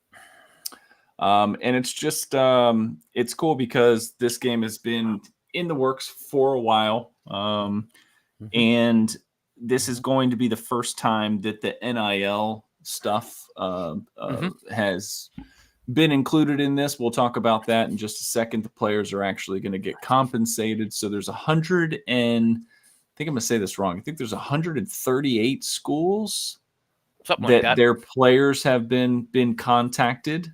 And it's just it's cool because this game has been in the works for a while. And this is going to be the first time that the NIL stuff has been included in this. We'll talk about that in just a second. The players are actually going to get compensated. So there's 100 and I think I'm going to say this wrong. I think there's 138 schools that their players have been contacted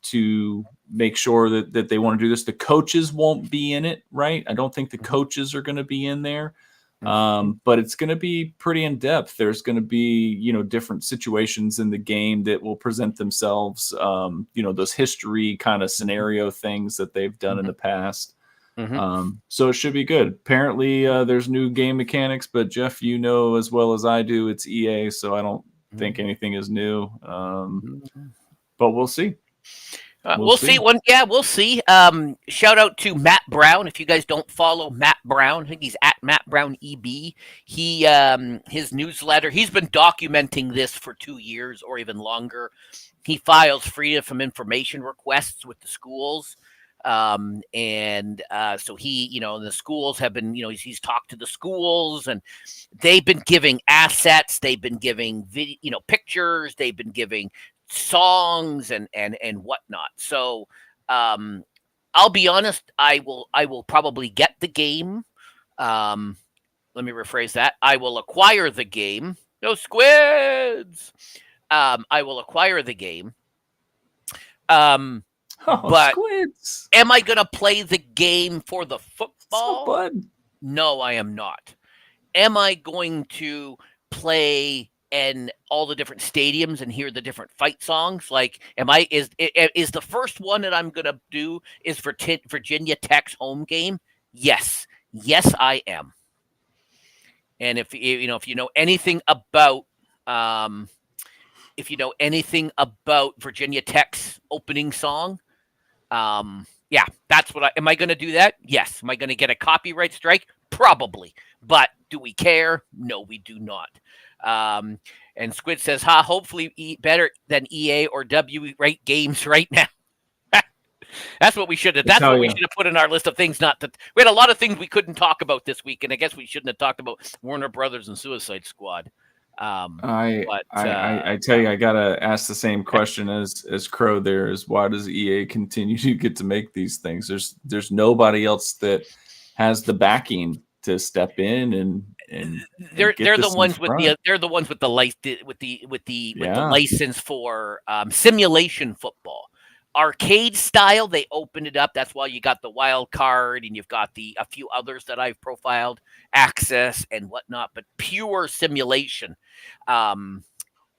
to make sure that they want to do this. The coaches won't be in it, right? I don't think the coaches are going to be in there. But it's going to be pretty in depth. There's going to be, different situations in the game that will present themselves, those history kind of scenario things that they've done in the past. So it should be good. Apparently there's new game mechanics, but Jeff, as well as I do, it's EA. So I don't think anything is new. But we'll see. We'll see. We'll see. Shout out to Matt Brown. If you guys don't follow Matt Brown, I think he's at Matt Brown EB. He his newsletter. He's been documenting this for 2 years or even longer. He files freedom from information requests with the schools. So he, the schools have been, he's talked to the schools, and they've been giving assets, they've been giving video, pictures, they've been giving songs and whatnot. So I'll be honest, I will probably get the game. Let me rephrase that. I will acquire the game. No squids. I will acquire the game. But squids. Am I going to play the game for the football? So fun. No, I am not. Am I going to play in all the different stadiums and hear the different fight songs? Like, is the first one that I'm going to do is for Virginia Tech's home game? Yes, I am. And if you know anything about Virginia Tech's opening song, that's what am I going to do that? Yes. Am I going to get a copyright strike? Probably. But do we care? No, we do not. And Squid says, hopefully better than EA or W rate games right now. That's what we should have. That's what we should have put in our list of things. We had a lot of things we couldn't talk about this week, and I guess we shouldn't have talked about Warner Brothers and Suicide Squad. I tell you, I gotta ask the same question as Crow. There is, why does EA continue to get to make these things? There's nobody else that has the backing to step in and they're the ones with the license for simulation football. Arcade style, they opened it up. That's why you got the Wild Card, and you've got a few others that I've profiled, Access and whatnot. But pure simulation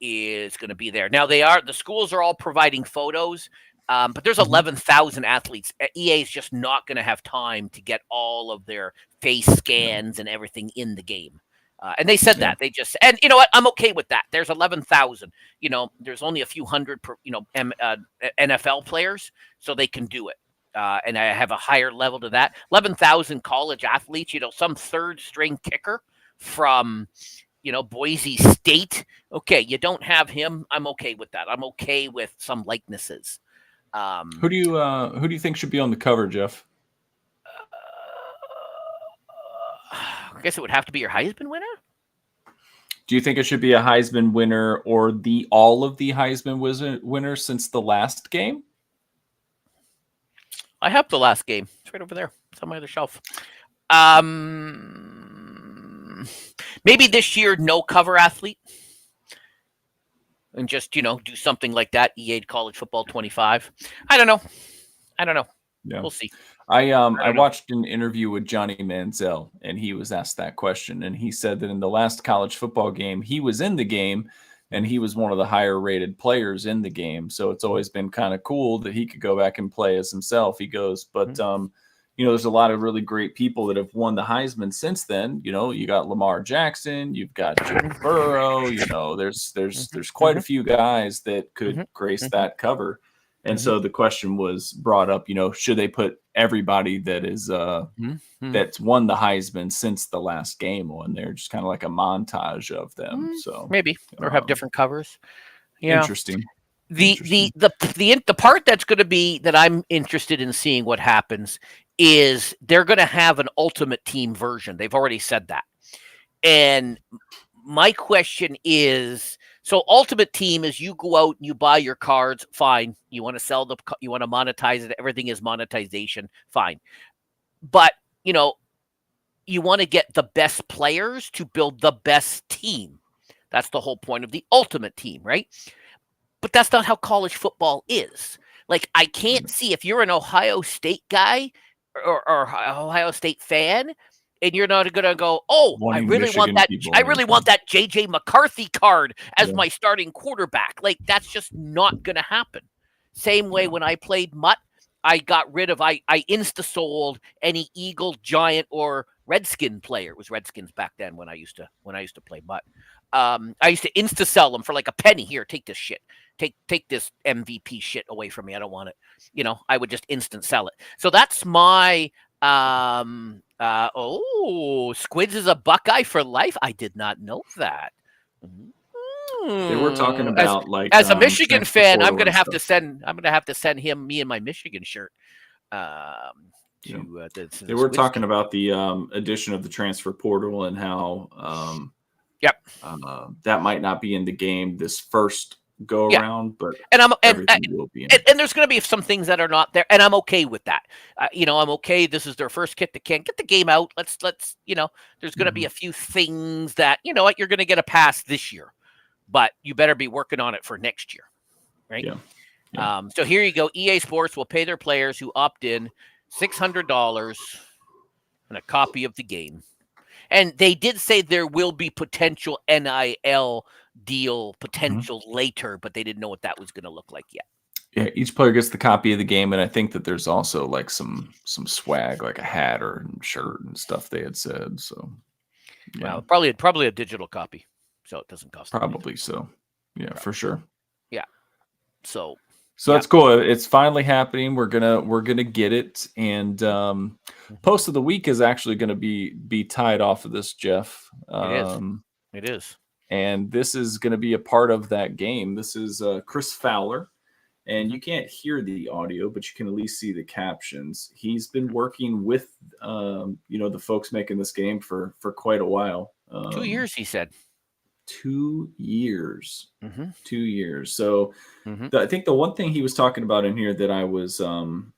is going to be there. Now the schools are all providing photos, but there's 11,000 athletes. EA is just not going to have time to get all of their face scans and everything in the game. And they said that and you know what? I'm okay with that. There's 11,000, there's only a few hundred per, NFL players, so they can do it. And I have a higher level to that. 11,000 college athletes, some third string kicker from, Boise State. Okay. You don't have him. I'm okay with that. I'm okay with some likenesses. Who do you think should be on the cover, Jeff? I guess it would have to be your Heisman winner. Do you think it should be a Heisman winner or all of the Heisman winners since the last game? I have the last game. It's right over there. It's on my other shelf. Maybe this year, no cover athlete. And just, do something like that. EA College Football 25. I don't know. Yeah. We'll see. I watched an interview with Johnny Manziel, and he was asked that question, and he said that in the last college football game, he was in the game, and he was one of the higher rated players in the game. So it's always been kind of cool that he could go back and play as himself. He goes, but there's a lot of really great people that have won the Heisman since then. You got Lamar Jackson, you've got Joe Burrow. There's quite a few guys that could grace that cover. And so the question was brought up, should they put everybody that is that's won the Heisman since the last game on there, just kind of like a montage of them. So maybe, or have different covers. Yeah. Interesting. The part that's going to be that I'm interested in seeing what happens is they're going to have an Ultimate Team version. They've already said that. And my question is, so Ultimate Team is you go out and you buy your cards, fine. You want to you want to monetize it. Everything is monetization, fine. But, you want to get the best players to build the best team. That's the whole point of the Ultimate Team, right? But that's not how college football is. Like, I can't see if you're an Ohio State guy or Ohio State fan, and you're not going to go, I really want that JJ McCarthy card as my starting quarterback. Like, that's just not going to happen. Same way when I played Mutt, I got rid of, I insta-sold any Eagle, Giant, or Redskin player. It was Redskins back then when I used to play Mutt. I used to insta sell them for like a penny. Here, take this shit. Take this MVP shit away from me. I don't want it. I would just instant sell it. So that's my Squids is a Buckeye for life. I did not know that. They were talking about as a Michigan transfer fan, I'm portal gonna and have to stuff. send him me and my Michigan shirt. To They were talking about the addition of the transfer portal and how that might not be in the game this first go around, but everything will be in. And there's going to be some things that are not there, and I'm okay with that. I'm okay. This is their first kit that can't get the game out. Let's there's going to be a few things that you're going to get a pass this year, but you better be working on it for next year, right? Yeah. So here you go. EA Sports will pay their players who opt in $600 and a copy of the game. And they did say there will be potential NIL deal potential later, but they didn't know what that was going to look like yet. Yeah, each player gets the copy of the game, and I think that there's also like some swag, like a hat or shirt and stuff they had said. So, well, probably a digital copy, so it doesn't cost. Probably so. Yeah, for sure. Yeah. So that's cool. It's finally happening. We're gonna get it, and post of the week is actually gonna be tied off of this, Jeff. It is. And this is going to be a part of that game. This is Chris Fowler, and you can't hear the audio, but you can at least see the captions. He's been working with, the folks making this game for quite a while. 2 years, he said. 2 years. 2 years. So I think the one thing he was talking about in here that I was kind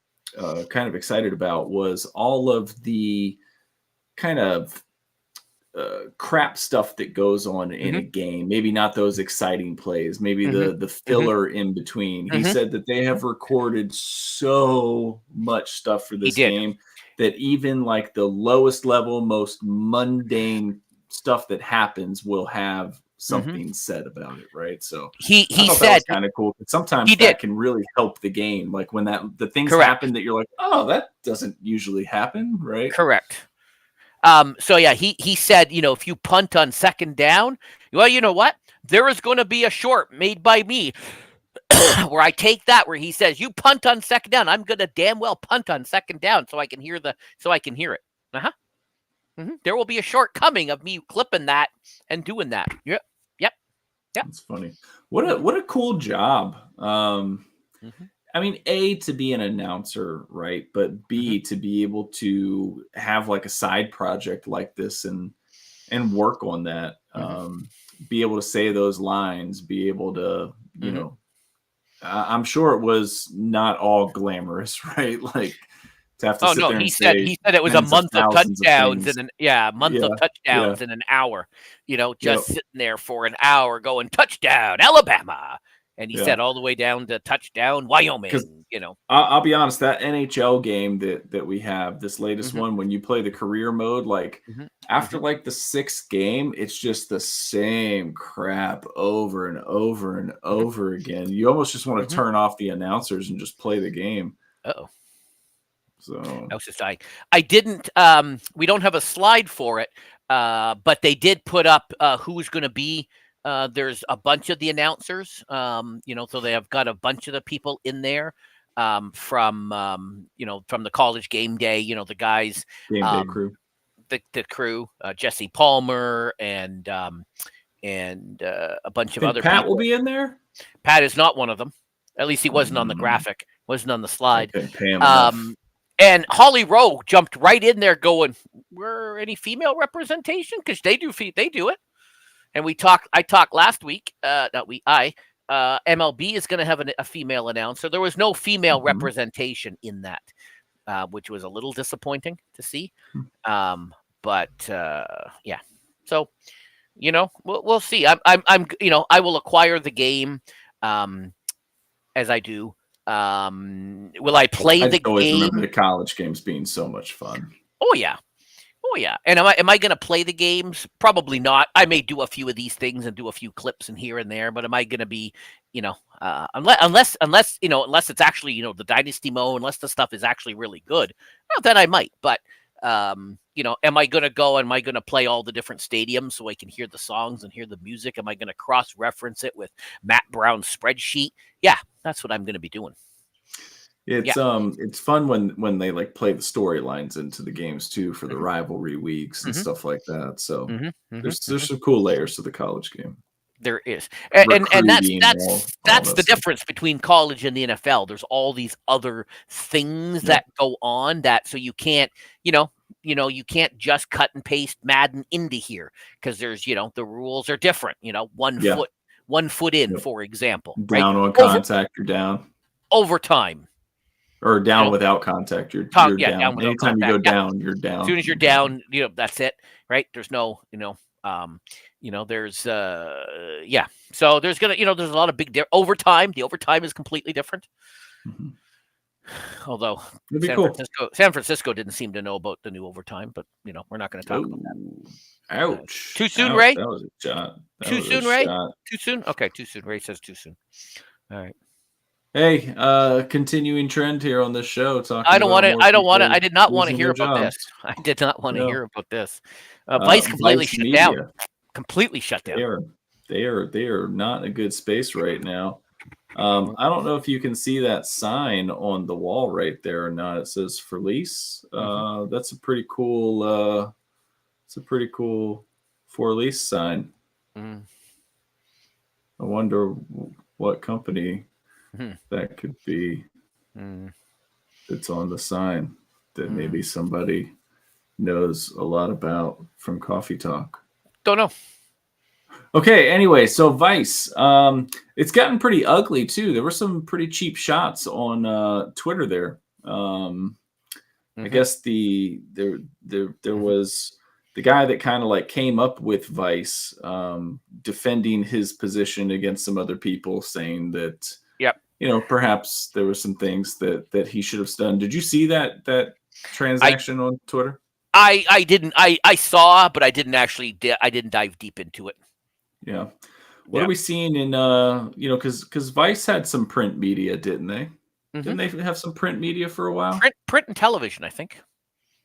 of excited about was all of the kind of crap stuff that goes on in a game. Maybe not those exciting plays, maybe the filler in between. He said that they have recorded so much stuff for this game that even like the lowest level, most mundane stuff that happens will have something said about it, right? So he said kind of cool. Sometimes that can really help the game, like when the things happen that you're like, oh, that doesn't usually happen, right? Correct. So yeah, he said, if you punt on second down, well, you know what? There is going to be a short made by me where I take that, where he says, you punt on second down. I'm going to damn well punt on second down so I can hear it. There will be a short coming of me clipping that and doing that. Yep. That's funny. What a cool job. I mean, A, to be an announcer, right? But B, to be able to have like a side project like this and work on that, be able to say those lines, be able to, I'm sure it was not all glamorous, right? Like to have to sit there and he said it was a month of touchdowns of touchdowns in an hour, sitting there for an hour going touchdown, Alabama. And he said all the way down to touchdown, Wyoming. I'll be honest, that NHL game that we have, this latest one, when you play the career mode, like after like the sixth game, it's just the same crap over and over and over again. You almost just want to turn off the announcers and just play the game. So I didn't. We don't have a slide for it, but they did put up who's going to be. There's a bunch of the announcers, so they have got a bunch of the people in there from the college game day, the guys, game day crew, the crew, Jesse Palmer and a bunch of other Pat people. will be in there. Pat is not one of them. At least he wasn't on the graphic, wasn't on the slide. Okay, and Holly Rowe jumped right in there going, "Were any female representation?" Because they do it. And I talked last week. MLB is going to have a female announcer. There was no female representation in that, which was a little disappointing to see. But yeah, so we'll see. I will acquire the game as I do. Will I play the game? Remember the college games being so much fun. Oh yeah. And am I going to play the games? Probably not. I may do a few of these things and do a few clips in here and there, but am I going to be, unless it's actually, the dynasty mode, unless the stuff is actually really good, well, then I might. But Am I going to go? Am I going to play all the different stadiums so I can hear the songs and hear the music? Am I going to cross reference it with Matt Brown's spreadsheet? Yeah, that's what I'm going to be doing. It's fun when they like play the storylines into the games too for the rivalry weeks and stuff like that. So there's some cool layers to the college game. There is, and that's all the difference between college and the NFL. There's all these other things that go on that, so you can't, you can't just cut and paste Madden into here because there's, the rules are different. One foot in, for example, down on contact, you're down. Overtime. Or down without contact, you're down. Anytime you go down, you're down. As soon as you're down, that's it, right? There's no, there's So there's there's a lot of big overtime. The overtime is completely different. Although San Francisco didn't seem to know about the new overtime, but we're not going to talk about that. Ouch! Too soon, Ray? That was a shot. Too soon, Ray? Too soon? Okay, too soon. Ray says too soon. All right. Hey, continuing trend here on this show. I did not want to hear about this. I did not want to hear about this. Vice completely shut down. Completely shut down. They are not in a good space right now. I don't know if you can see that sign on the wall right there or not. It says for lease. That's a pretty cool. It's a pretty cool for lease sign. I wonder what company that could be. That's on the sign that maybe somebody knows a lot about from Coffee Talk. Don't know. Okay, anyway, so Vice, it's gotten pretty ugly too. There were some pretty cheap shots on Twitter there. I guess there was the guy that kind of like came up with Vice, defending his position against some other people, saying that perhaps there were some things that he should have done. Did you see that transaction on Twitter? I didn't. I saw, but I didn't actually. I didn't dive deep into it. Yeah. What are we seeing in because Vice had some print media, didn't they? Didn't they have some print media for a while? Print and television, I think.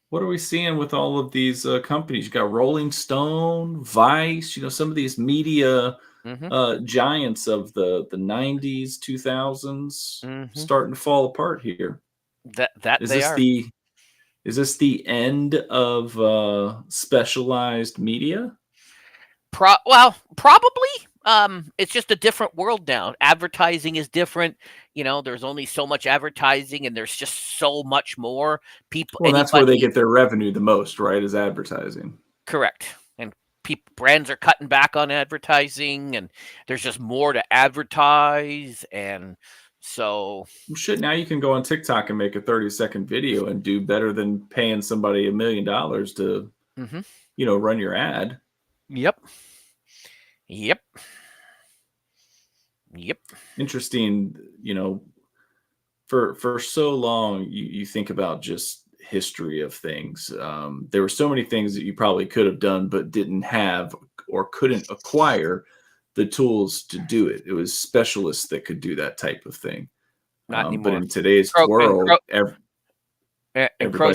What are we seeing with all of these companies? You got Rolling Stone, Vice, some of these media giants of the 90s, 2000s starting to fall apart here. Is this the end of specialized media? Probably. It's just a different world now. Advertising is different. There's only so much advertising, and there's just so much more people. Well, that's where they get their revenue the most, right? Is advertising. Correct. And brands are cutting back on advertising, and there's just more to advertise, and so shit. Now you can go on TikTok and make a 30-second video and do better than paying somebody $1 million to, run your ad. Yep. Interesting. For so long, you think about just history of things. There were so many things that you probably could have done, but didn't have or couldn't acquire the tools to do it. It was specialists that could do that type of thing. Not anymore. But in today's world, Crow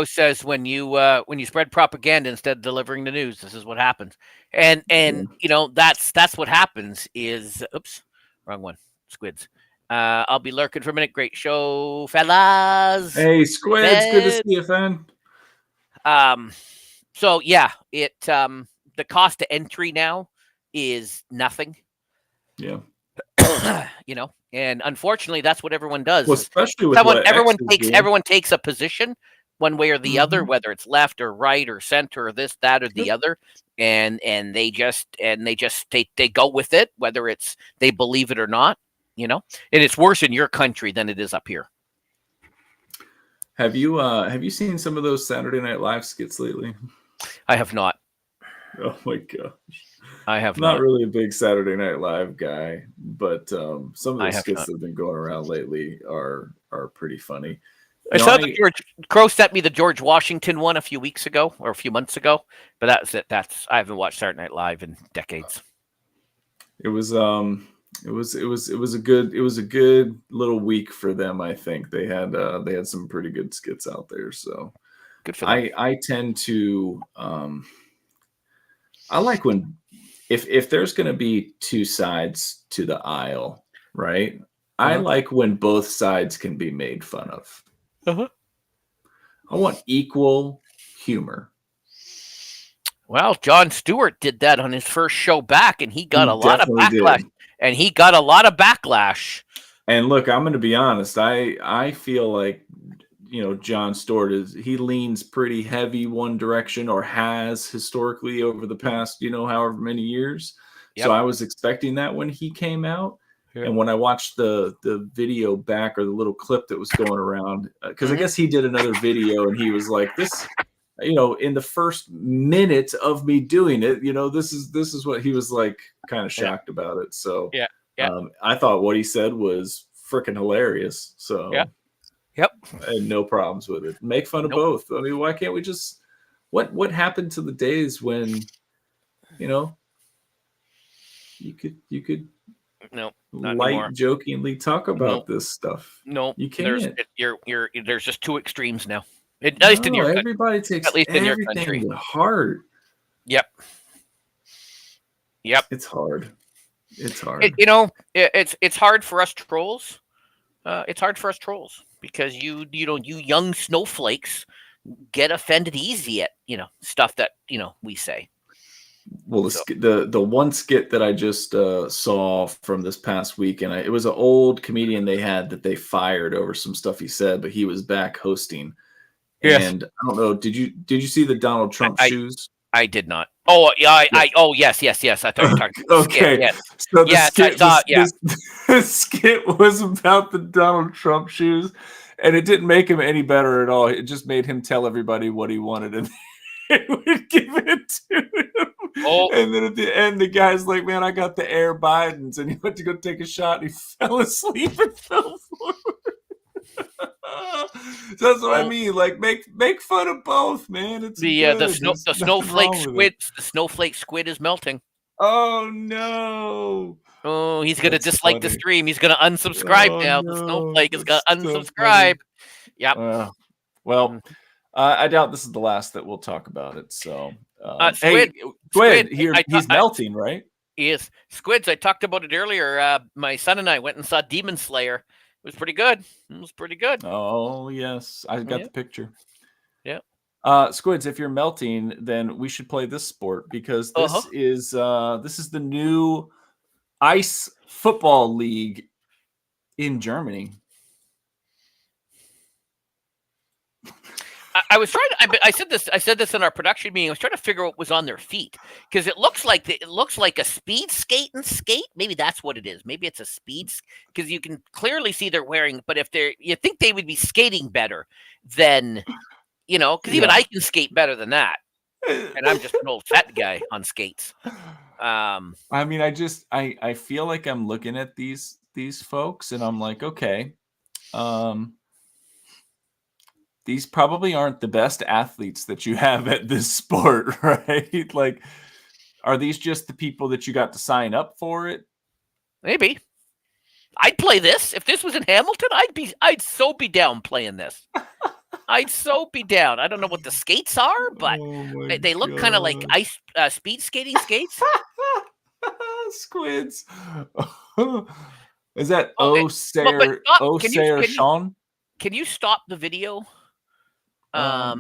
says when you spread propaganda instead of delivering the news, this is what happens. And that's what happens is oops, wrong one. Squids. I'll be lurking for a minute. Great show, fellas. Hey, Squids, good to see you, fan. So yeah, the cost to entry now is nothing. Yeah. And unfortunately, that's what everyone does. Well, especially with everyone takes a position one way or the other, whether it's left or right or center or this, that, or the other, and they go with it, whether it's they believe it or not. And it's worse in your country than it is up here. Have you seen some of those Saturday Night Live skits lately? I have not. Oh my gosh. I have not really a big Saturday Night Live guy, but some of the skits that have been going around lately are pretty funny. I saw that Crow sent me the George Washington one a few weeks ago or a few months ago, but that's it. I haven't watched Saturday Night Live in decades. It was a good little week for them. I think they had some pretty good skits out there. So Good for them. I tend to I like when if there's going to be two sides to the aisle, right? I like when both sides can be made fun of. Uh-huh. I want equal humor. Well, Jon Stewart did that on his first show back, and he got He a lot of definitely backlash. did. And he got a lot of backlash. And look, I'm going to be honest. I feel like Jon Stewart he leans pretty heavy one direction, or has historically over the past however many years. Yep. So I was expecting that when he came out. Yep. And when I watched the video back, or the little clip that was going around, because I guess he did another video and he was like, this, in the first minute of me doing it, this is what he was like, kind of shocked about it. So yeah. I thought what he said was freaking hilarious. So yep. I had no problems with it. Make fun of both. I mean, why can't we just what happened to the days when you could light jokingly talk about this stuff? No, you can't. There's just two extremes now. At least in your everybody takes everything to heart. Yep. It's hard. It's hard. It's hard for us trolls. It's hard for us trolls because you young snowflakes get offended easy at stuff that we say. Well, the one skit that I just saw from this past week, and it was an old comedian they had that they fired over some stuff he said, but he was back hosting. Yes. And I don't know, did you see the Donald Trump shoes? I did not. Oh yeah, yes. I thought you were talking about okay. Skit, yes. So the skit, I saw, the skit was about the Donald Trump shoes, and it didn't make him any better at all. It just made him tell everybody what he wanted, and they would give it to him. Oh. And then at the end, the guy's like, "Man, I got the Air Bidens," and he went to go take a shot, and he fell asleep and fell forward. So that's what I mean. Like, make fun of both, man. It's the snowflake squid. The snowflake squid is melting. Oh no! Oh, he's gonna dislike the stream. He's gonna unsubscribe now. No. The snowflake is gonna unsubscribe. Yep. Well, I doubt this is the last that we'll talk about it. So, Squid, he's melting, right? He is. Squids. I talked about it earlier. My son and I went and saw Demon Slayer. It was pretty good. Oh, yes. I got the picture. Yeah. Squids, if you're melting, then we should play this sport, because this is the new ice football league in Germany. I was trying to. I said this in our production meeting. I was trying to figure out what was on their feet, because it looks like a speed skating skate. Maybe that's what it is. Maybe it's a speed, because you can clearly see they're wearing. But you think they would be skating better than, because even I can skate better than that, and I'm just an old fat guy on skates. I mean, I feel like I'm looking at these folks, and I'm like, okay. These probably aren't the best athletes that you have at this sport, right? Like, are these just the people that you got to sign up for it? Maybe. I'd play this. If this was in Hamilton, I'd so be down playing this. I'd so be down. I don't know what the skates are, but they look kind of like ice speed skating skates. Squids. Is that Sarah Sean? Can you stop the video? Yeah.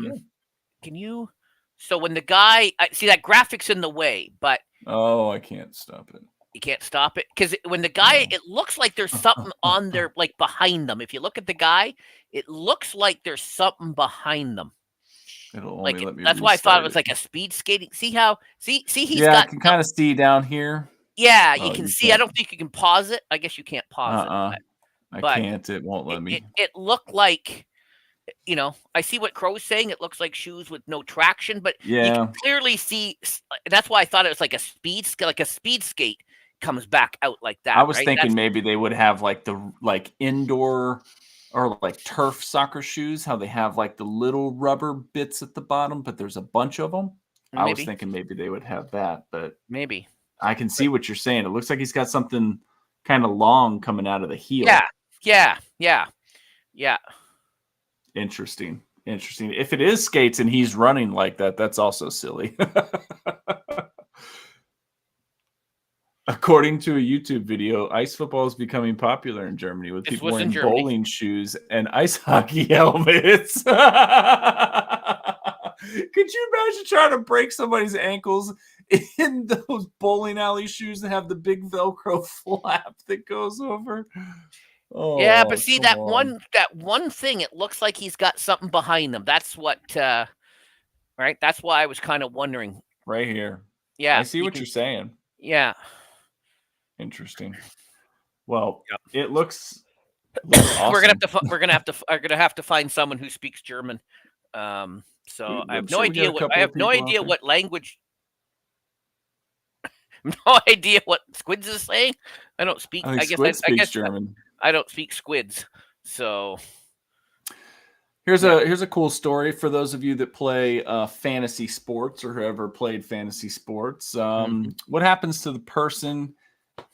Can you? So when the guy, see that graphics in the way, but I can't stop it. You can't stop it, because when the guy, it looks like there's something on there, like behind them. If you look at the guy, it looks like there's something behind them. It'll only let me. That's why I thought it was like a speed skating. See how? See he's got. I can kind of see down here. Yeah, you can see. I don't think you can pause it. I guess you can't pause it. I can't. It won't let me. It looked like, I see what Crow's saying. It looks like shoes with no traction, but you can clearly see. That's why I thought it was like a speed skate comes back out like that. I was thinking maybe they would have like indoor or like turf soccer shoes, how they have like the little rubber bits at the bottom, but there's a bunch of them. Maybe. I was thinking maybe they would have that, but maybe. I can see what you're saying. It looks like he's got something kind of long coming out of the heel. Yeah. Interesting. Interesting. If it is skates and he's running like that, that's also silly. According to a YouTube video, ice football is becoming popular in Germany with This people was in wearing Germany. bowling shoes and ice hockey helmets. Could you imagine trying to break somebody's ankles in those bowling alley shoes that have the big Velcro flap that goes over? Yeah, but Oh, see come on. that one thing, it looks like he's got something behind him. That's what right? That's why I was kind of wondering. Right here. I Yeah, see you what can you're saying. yeah. Interesting. Well, Yep. it looks awesome. We're gonna have to find someone who speaks German. So I'm sure we got a I couple have of no people out idea there. what language. No idea what Squids is saying. I don't speak. I think Squid speaks German. I don't speak Squids. So Here's yeah. a cool story for those of you that play fantasy sports or whoever played fantasy sports. What happens to the person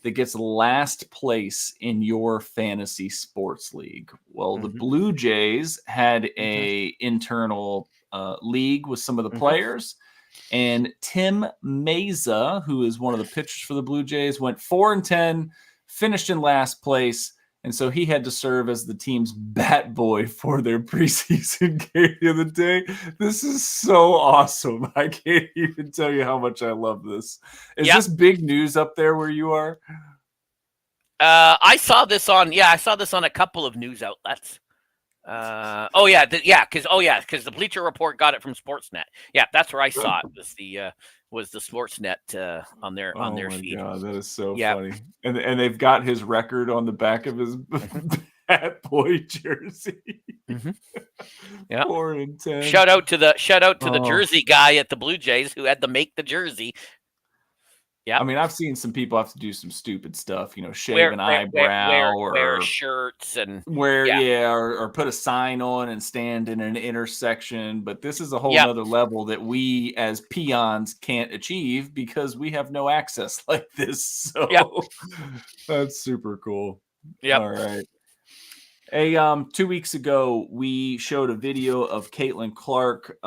that gets last place in your fantasy sports league? Well, the Blue Jays had a internal league with some of the players, and Tim Meza, who is one of the pitchers for the Blue Jays, went 4-10, finished in last place. And so he had to serve as the team's bat boy for their preseason game the other day. This is so awesome. I can't even tell you how much I love this. Is this big news up there where you are? I saw this on a couple of news outlets. Because the Bleacher Report got it from Sportsnet. Yeah, that's where I saw it. Was the Sportsnet on their feed. Oh my god, that is so funny. And they've got his record on the back of his Bat Boy jersey. Yeah. 4-10. Shout out to the jersey guy at the Blue Jays who had to make the jersey. Yeah. I mean, I've seen some people have to do some stupid stuff, shave an eyebrow or wear shirts and or put a sign on and stand in an intersection. But this is a whole nother level that we as peons can't achieve because we have no access like this. So that's super cool. Yeah. All right. Hey, 2 weeks ago, we showed a video of Caitlin Clark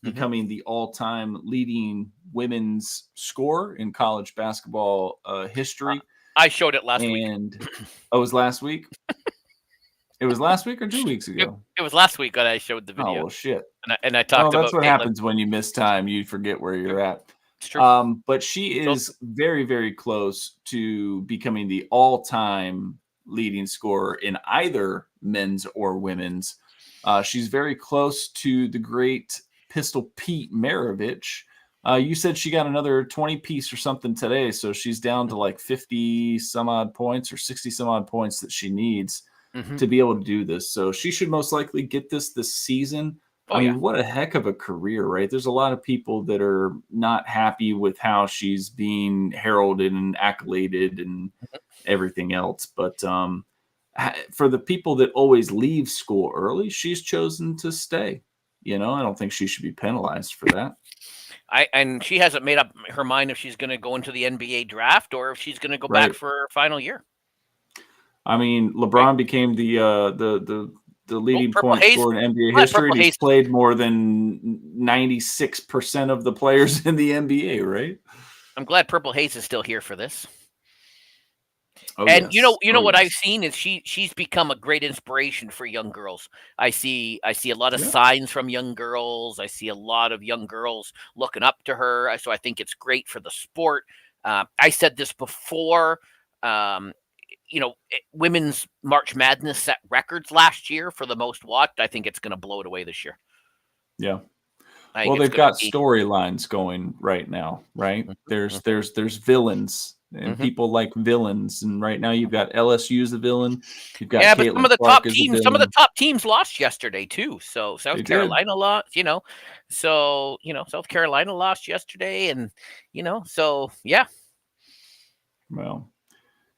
becoming the all-time leading women's scorer in college basketball history. I showed it last week. Oh, it was last week? It was last week or 2 weeks ago? It was last week that I showed the video. Oh, well, shit. And I talked about that's what Caitlin. happens when you miss time. You forget where you're at. It's true. But she is very, very close to becoming the all-time leading scorer in either men's or women's. She's very close to the great Pistol Pete Maravich. You said she got another 20 piece or something today, so she's down to like 50 some odd points or 60 some odd points that she needs to be able to do this. So she should most likely get this season. I mean, what a heck of a career, right? There's a lot of people that are not happy with how she's being heralded and accoladed and everything else. But for the people that always leave school early, she's chosen to stay. I don't think she should be penalized for that. And she hasn't made up her mind if she's going to go into the NBA draft or if she's going to go back for her final year. I mean, LeBron became the leading point scorer in NBA history. And he's played more than 96% of the players in the NBA, right? I'm glad Purple Haze is still here for this. Oh, and yes. What I've seen is she's become a great inspiration for young girls. I see a lot of signs from young girls. I see a lot of young girls looking up to her. So I think it's great for the sport. I said this before. Women's March Madness set records last year for the most watched. I think it's going to blow it away this year. Yeah. Well, they've got storylines going right now, right? There's villains and people like villains, and right now you've got LSU's the villain. You've got but some of the top teams lost yesterday too. So South Carolina lost, So South Carolina lost yesterday, and so yeah. Well,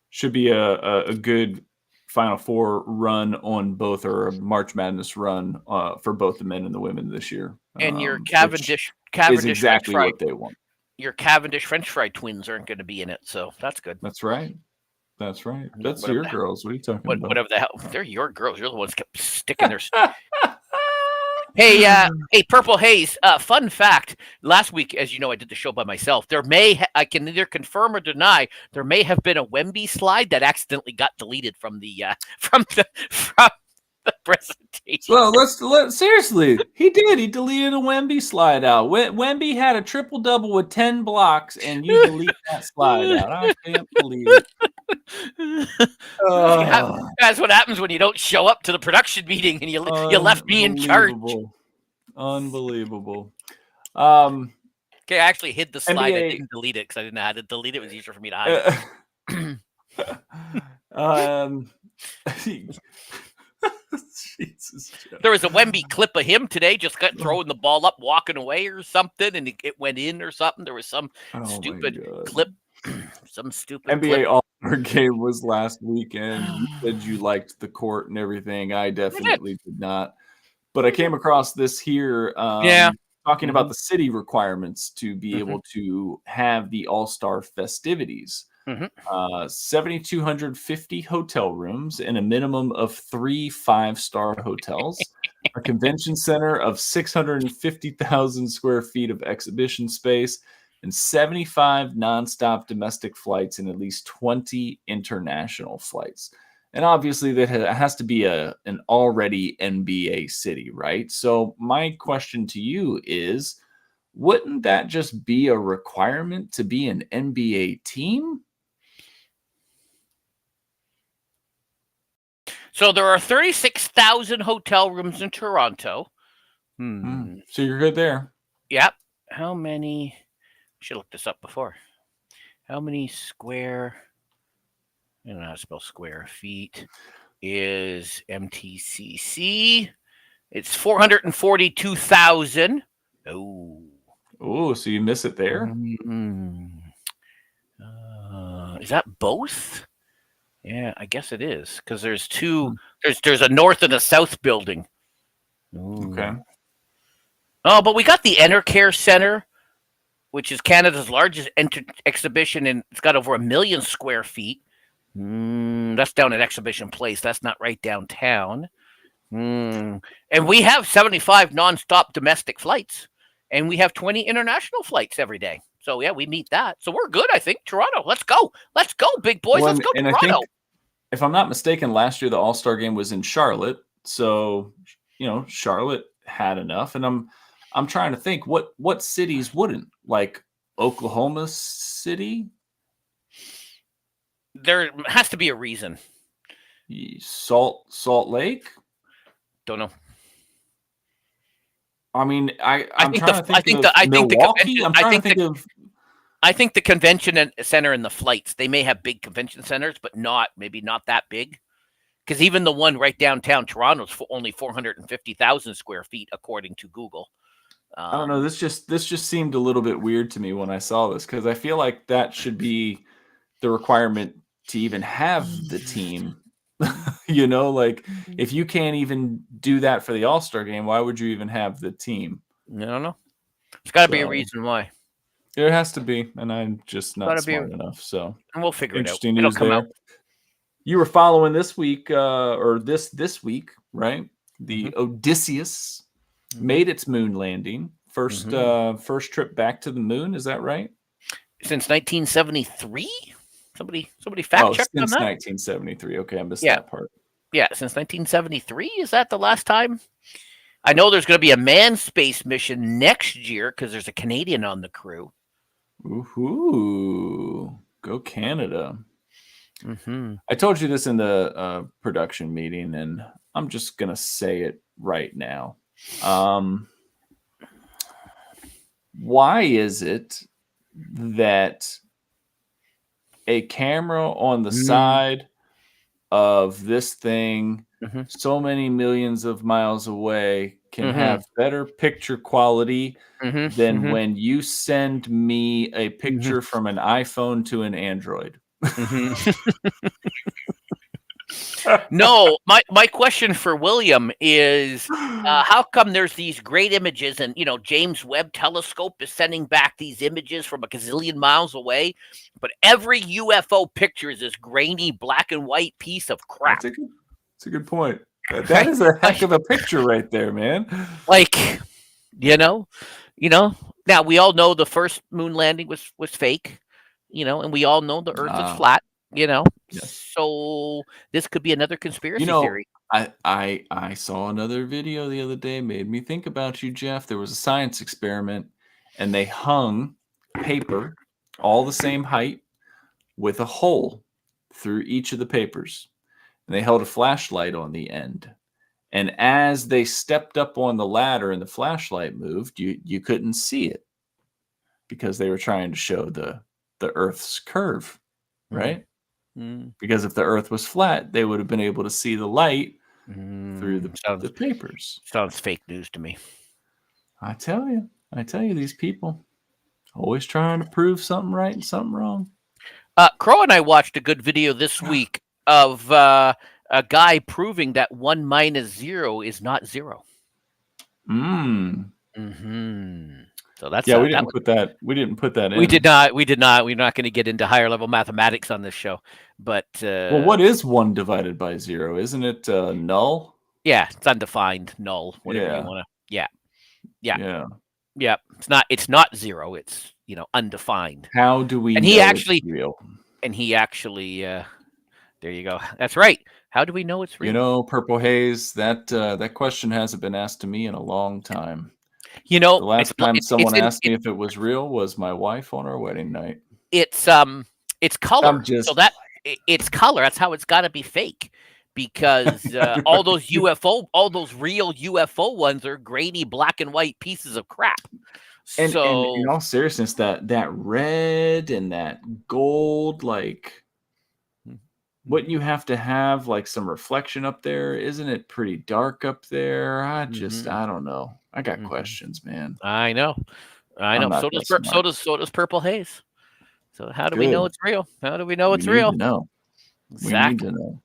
should be a good Final Four run on both, or a March Madness run for both the men and the women this year. And your Cavendish is exactly what they want. Your Cavendish French fry twins aren't going to be in it, so that's good. That's right. That's your girls. What are you talking about? Whatever the hell, they're your girls. You're the ones kept sticking their. Hey, Purple Haze. Fun fact: last week, as you know, I did the show by myself. I can neither confirm or deny there may have been a Wemby slide that accidentally got deleted from the presentation. Well, let's seriously. He did. He deleted a Wemby slide out. Wemby had a triple double with 10 blocks, and you delete that slide out. I can't believe it. That's what happens when you don't show up to the production meeting and you left me in charge. Unbelievable. Okay, I actually hid the slide. NBA, I didn't delete it because I didn't know how to delete it. It was easier for me to hide. Jesus. There was a Wemby clip of him today, just throwing the ball up, walking away or something, and it went in or something. There was some stupid clip. Some stupid NBA All-Star game was last weekend. You said you liked the court and everything. I definitely did not. But I came across this here talking about the city requirements to be able to have the All-Star festivities. 7,250 hotel rooms and a minimum of 3 5-star hotels, a convention center of 650,000 square feet of exhibition space, and 75 nonstop domestic flights and at least 20 international flights. And obviously that has to be an already NBA city, right? So my question to you is, wouldn't that just be a requirement to be an NBA team? So there are 36,000 hotel rooms in Toronto. So you're good there. Yep. How many? Should look this up before. How many square? I don't know how to spell square feet. Is MTCC? It's 442,000. Oh, so you miss it there? Is that both? Yeah, I guess it is because there's two. There's a north and a south building. Okay. Oh, but we got the Enercare Center, which is Canada's largest exhibition, and it's got over 1 million square feet. That's down at Exhibition Place. That's not right downtown. And we have 75 nonstop domestic flights, and we have 20 international flights every day. So yeah, we meet that. So we're good, I think. Toronto, let's go, big boys. Let's go, Toronto. I think, if I'm not mistaken, last year the All-Star game was in Charlotte. So Charlotte had enough, and I'm trying to think what cities wouldn't, like Oklahoma City. There has to be a reason. Salt Lake. Don't know. I mean, I'm trying to think of Milwaukee. I'm trying to think of. I think the convention center and the flights, they may have big convention centers, but maybe not that big. Because even the one right downtown Toronto is only 450,000 square feet, according to Google. I don't know. This just seemed a little bit weird to me when I saw this, because I feel like that should be the requirement to even have the team. Like if you can't even do that for the All-Star game, why would you even have the team? I don't know. There's got to be a reason why. There has to be, and I'm just not smart enough. So, and we'll figure it out. It'll come out. You were following this week, or this week, right? The Odysseus made its moon landing. First trip back to the moon. Is that right? Since 1973. Somebody fact check on that. Since 1973. Okay, I missed that part. Yeah, since 1973. Is that the last time? I know there's going to be a manned space mission next year because there's a Canadian on the crew. Ooh, go Canada. I told you this in the production meeting, and I'm just going to say it right now. Why is it that a camera on the side of this thing so many millions of miles away can have better picture quality than when you send me a picture from an iPhone to an Android? No, my question for William is how come there's these great images, and James Webb Telescope is sending back these images from a gazillion miles away, but every UFO picture is this grainy black and white piece of crap. That's a good point. That is a heck of a picture right there, man. Like, you know, now we all know the first moon landing was fake, and we all know the Earth is flat, Yes. So this could be another You conspiracy know, theory. I saw another video the other day, made me think about you, Jeff. There was a science experiment, and they hung paper all the same height with a hole through each of the papers. And they held a flashlight on the end. And as they stepped up on the ladder and the flashlight moved, you couldn't see it because they were trying to show the Earth's curve, right? Mm. Because if the Earth was flat, they would have been able to see the light through the papers. Sounds fake news to me. I tell you, these people always trying to prove something right and something wrong. Crow and I watched a good video this week of a guy proving that 1 minus 0 is not 0. So that's we didn't put that. We didn't put that in. We did not. We're not going to get into higher level mathematics on this show. But well, what is 1 divided by 0? Isn't it null? Yeah, it's undefined, null, whatever you want to. Yeah. It's not 0. It's undefined. How do we? And know he actually. It's real? And he actually. There you go. That's right. How do we know it's real? Purple Haze. That question hasn't been asked to me in a long time. The last time someone asked me if it was real was my wife on our wedding night. It's color. It's color. That's how it's got to be fake, because all those real UFO ones are grainy black and white pieces of crap. And in all seriousness, that red and that gold, like, wouldn't you have to have like some reflection up there? Isn't it pretty dark up there? I don't know. I got questions, man. I know. So does Purple Haze. So how do we know it's real? How do we know it's real? No. Exactly. We need to know.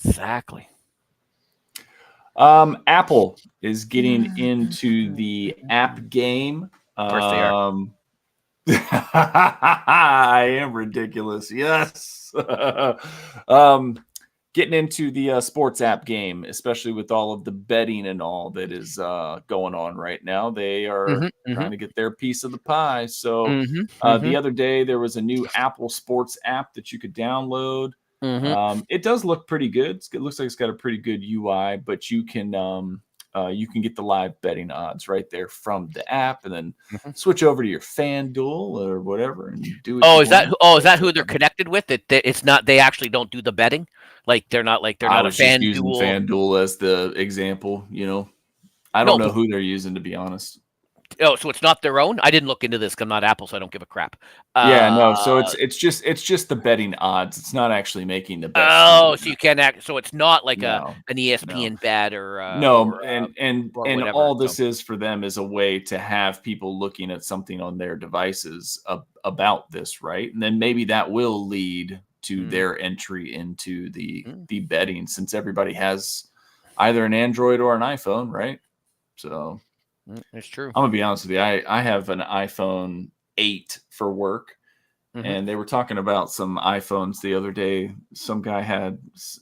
Exactly. Apple is getting into the app game. Of course they are. I am ridiculous. Yes. Getting into the sports app game, especially with all of the betting and all that is going on right now. They are trying to get their piece of the pie. So the other day, there was a new Apple Sports app that you could download. It does look pretty good. It looks like it's got a pretty good UI, but you can get the live betting odds right there from the app, and then switch over to your FanDuel or whatever and do it. Is that who they're connected with? It's not. They actually don't do the betting. Like they're not a FanDuel. Using FanDuel as the example. I don't know who they're using, to be honest. Oh, so it's not their own? I didn't look into this. I'm not Apple, so I don't give a crap. So it's just the betting odds. It's not actually making the best. Oh, so you can't act. So it's not like an ESPN bet or and all this is for them is a way to have people looking at something on their devices about this, right? And then maybe that will lead to their entry into the betting, since everybody has either an Android or an iPhone, right? So. It's true. I'm gonna be honest with you. I have an iPhone 8 for work, and they were talking about some iPhones the other day. Some guy had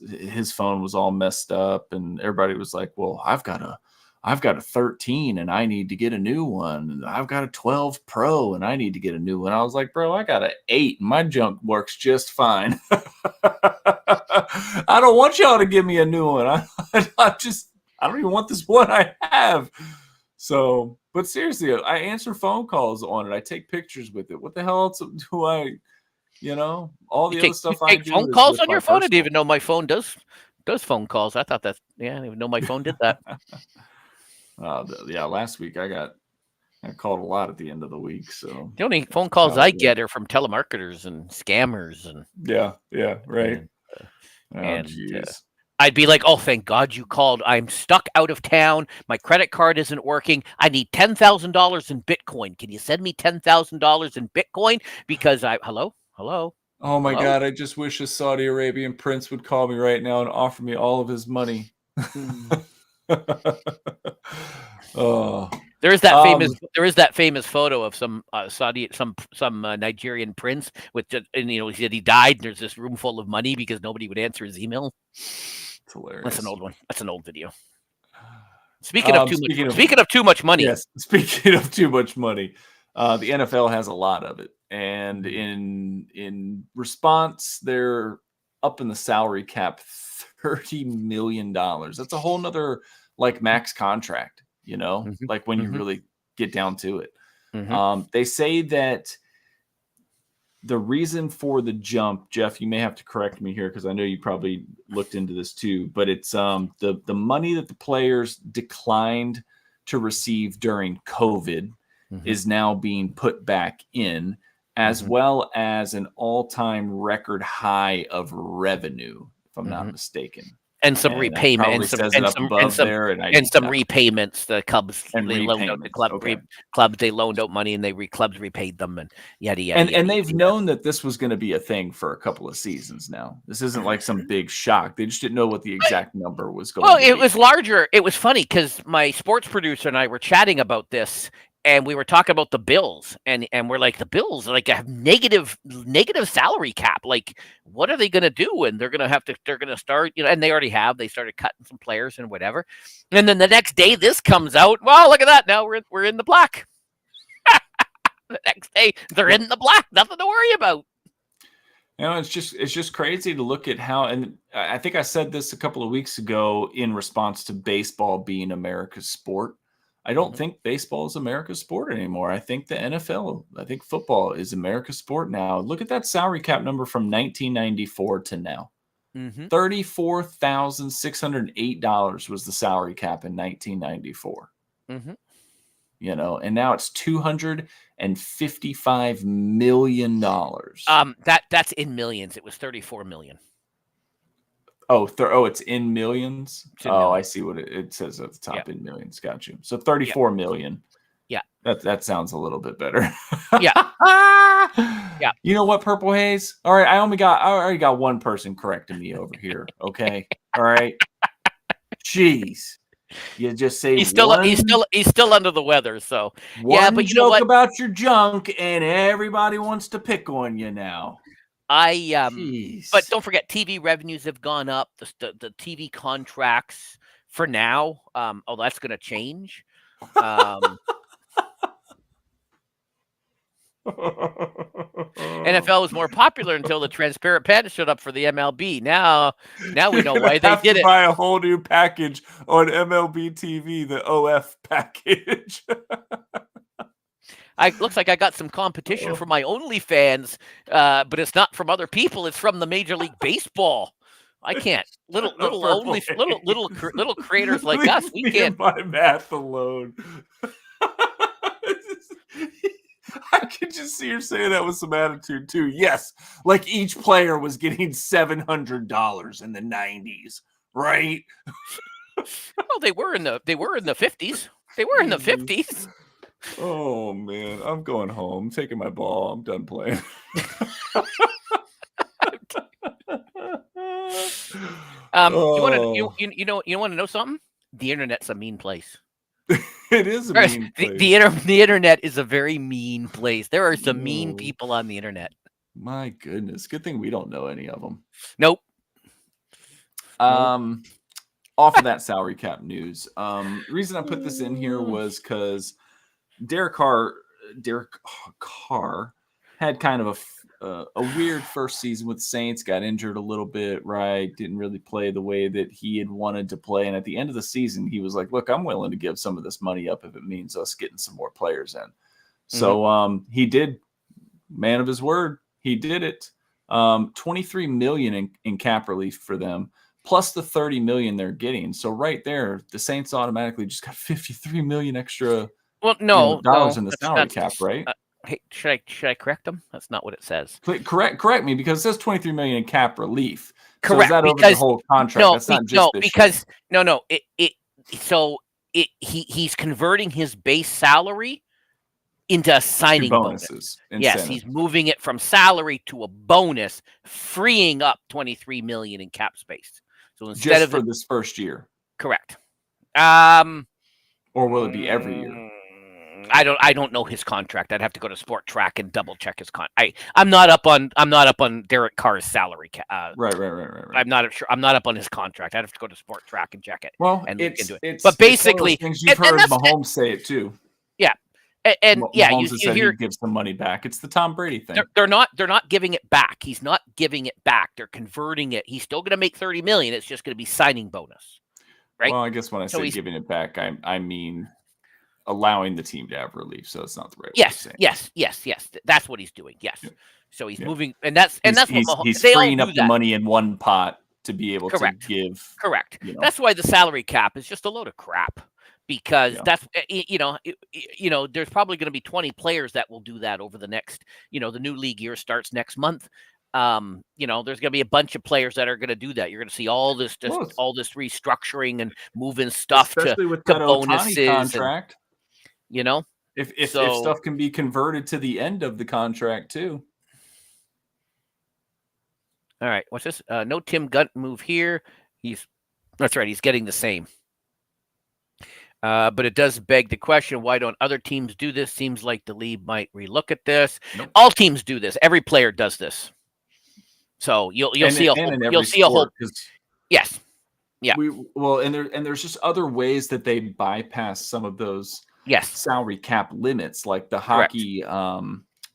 his phone was all messed up, and everybody was like, "Well, I've got a 13, and I need to get a new one. And I've got a 12 Pro, and I need to get a new one." I was like, "Bro, I got an 8, and my junk works just fine. I don't want y'all to give me a new one. I don't even want this one I have." So, but seriously, I answer phone calls on it. I take pictures with it. What the hell else do I, all the other stuff I do. Phone calls on your phone? I didn't even know my phone does phone calls. I thought I didn't even know my phone did that. Last week I called a lot at the end of the week. So the only phone calls I get are from telemarketers and scammers and right. I'd be like, "Oh, thank God you called. I'm stuck out of town. My credit card isn't working. I need $10,000 in Bitcoin. Can you send me $10,000 in Bitcoin? Because hello? Oh my God! I just wish a Saudi Arabian prince would call me right now and offer me all of his money." Oh. There is that famous photo of some Nigerian prince with he said he died, and there's this room full of money because nobody would answer his email. It's hilarious. That's an old one. That's an old video. Speaking of too much money. Yes, speaking of too much money, the NFL has a lot of it, and in response, they're up in the salary cap $30 million. That's a whole nother like max contract, like when you really get down to it. They say that the reason for the jump, Jeff, you may have to correct me here because I know you probably looked into this too, but it's the money that the players declined to receive during COVID is now being put back in, as well as an all-time record high of revenue, if I'm not mistaken. And some repayment, and some repayments. The Cubs loaned out the clubs. They loaned out money, and clubs repaid them, and yada yada. And they've known that this was going to be a thing for a couple of seasons now. This isn't like some big shock. They just didn't know what the exact number was going. Well, it was larger. It was funny because my sports producer and I were chatting about this. And we were talking about the Bills, and we're like, the Bills like have negative salary cap. Like, what are they going to do? And they're going to start, and they already have. They started cutting some players and whatever. And then the next day, this comes out. Well, look at that. Now we're in the black. The next day, they're in the black. Nothing to worry about. It's just crazy to look at how. And I think I said this a couple of weeks ago in response to baseball being America's sport. I don't think baseball is America's sport anymore. I think the NFL, football is America's sport now. Look at that salary cap number from 1994 to now. $34,608 was the salary cap in 1994. And now it's $255 million. That's in millions. It was 34 million. It's in millions. I see what it says at the top in millions. Got you. So 34 million. Yeah. That sounds a little bit better. Yeah. Yeah. You know what, Purple Haze? All right, I already got one person correcting me over here. Okay. All right. Jeez. You just say he's still under the weather. So but you know what? About your junk, and everybody wants to pick on you now. But don't forget, TV revenues have gone up. The TV contracts for now. That's going to change. NFL was more popular until the transparent panda showed up for the MLB. Now we know why they did it. Buy a whole new package on MLB TV, the OF package. Looks like I got some competition for my OnlyFans, but it's not from other people. It's from the Major League Baseball. I can't. Little creators like us, we can't. By math alone. I can just see her saying that with some attitude too. Yes, like each player was getting $700 in the 90s, right? Well, they were in the 50s. They were in the 50s. Oh man, I'm going home. I'm taking my ball. I'm done playing. You want to know something? The internet's a mean place. It is a mean place. The internet is a very mean place. There are some mean people on the internet. My goodness. Good thing we don't know any of them. Nope. Off of that salary cap news. The reason I put this in here was because Derek Carr had kind of a weird first season with Saints, got injured a little bit, right? Didn't really play the way that he had wanted to play. And at the end of the season, he was like, look, I'm willing to give some of this money up if it means us getting some more players in. So he did, man of his word, he did it. $23 million in cap relief for them, plus the $30 million they're getting. So right there, the Saints automatically just got $53 million extra. Well, dollars in the salary cap, right? Hey, should I correct them? That's not what it says. Correct me, because it says $23 million in cap relief. Correct. So is that over the whole contract? He's converting his base salary into a signing bonus. Yes, he's moving it from salary to a bonus, freeing up $23 million in cap space. So instead for this first year, correct. Or will it be every year? I don't know his contract. I'd have to go to Sport Track and double check his I'm not up on Derek Carr's salary. Right. I'm not sure. I'm not up on his contract. I'd have to go to Sport Track and check it. Well, and it's look into it's but basically, it's one of those things you've heard Mahomes say it too. Yeah, and yeah, Mahomes you said hear he gives some money back. It's the Tom Brady thing. they're not giving it back. He's not giving it back. They're converting it. He's still going to make $30 million. It's just going to be signing bonus, right? Well, I guess when I say giving it back, I mean allowing the team to have relief. So it's not the right way of saying. Yes. That's what he's doing. Yes. Yeah. So he's moving, and that's what Mahomes, he's freeing up the money in one pot to be able to give. Correct. That's why the salary cap is just a load of crap. Because that's there's probably going to be 20 players that will do that over the next, the new league year starts next month. There's going to be a bunch of players that are going to do that. You're going to see all this restructuring and moving stuff especially with to that bonuses Ohtani contract. And, if stuff can be converted to the end of the contract too. All right, what's this? No Tim Gunt move here. That's right. He's getting the same. But it does beg the question, why don't other teams do this? Seems like the league might relook at this. Nope. All teams do this. Every player does this. So you'll see a whole. Yes. Yeah. And there's just other ways that they bypass some of those salary cap limits, like the hockey.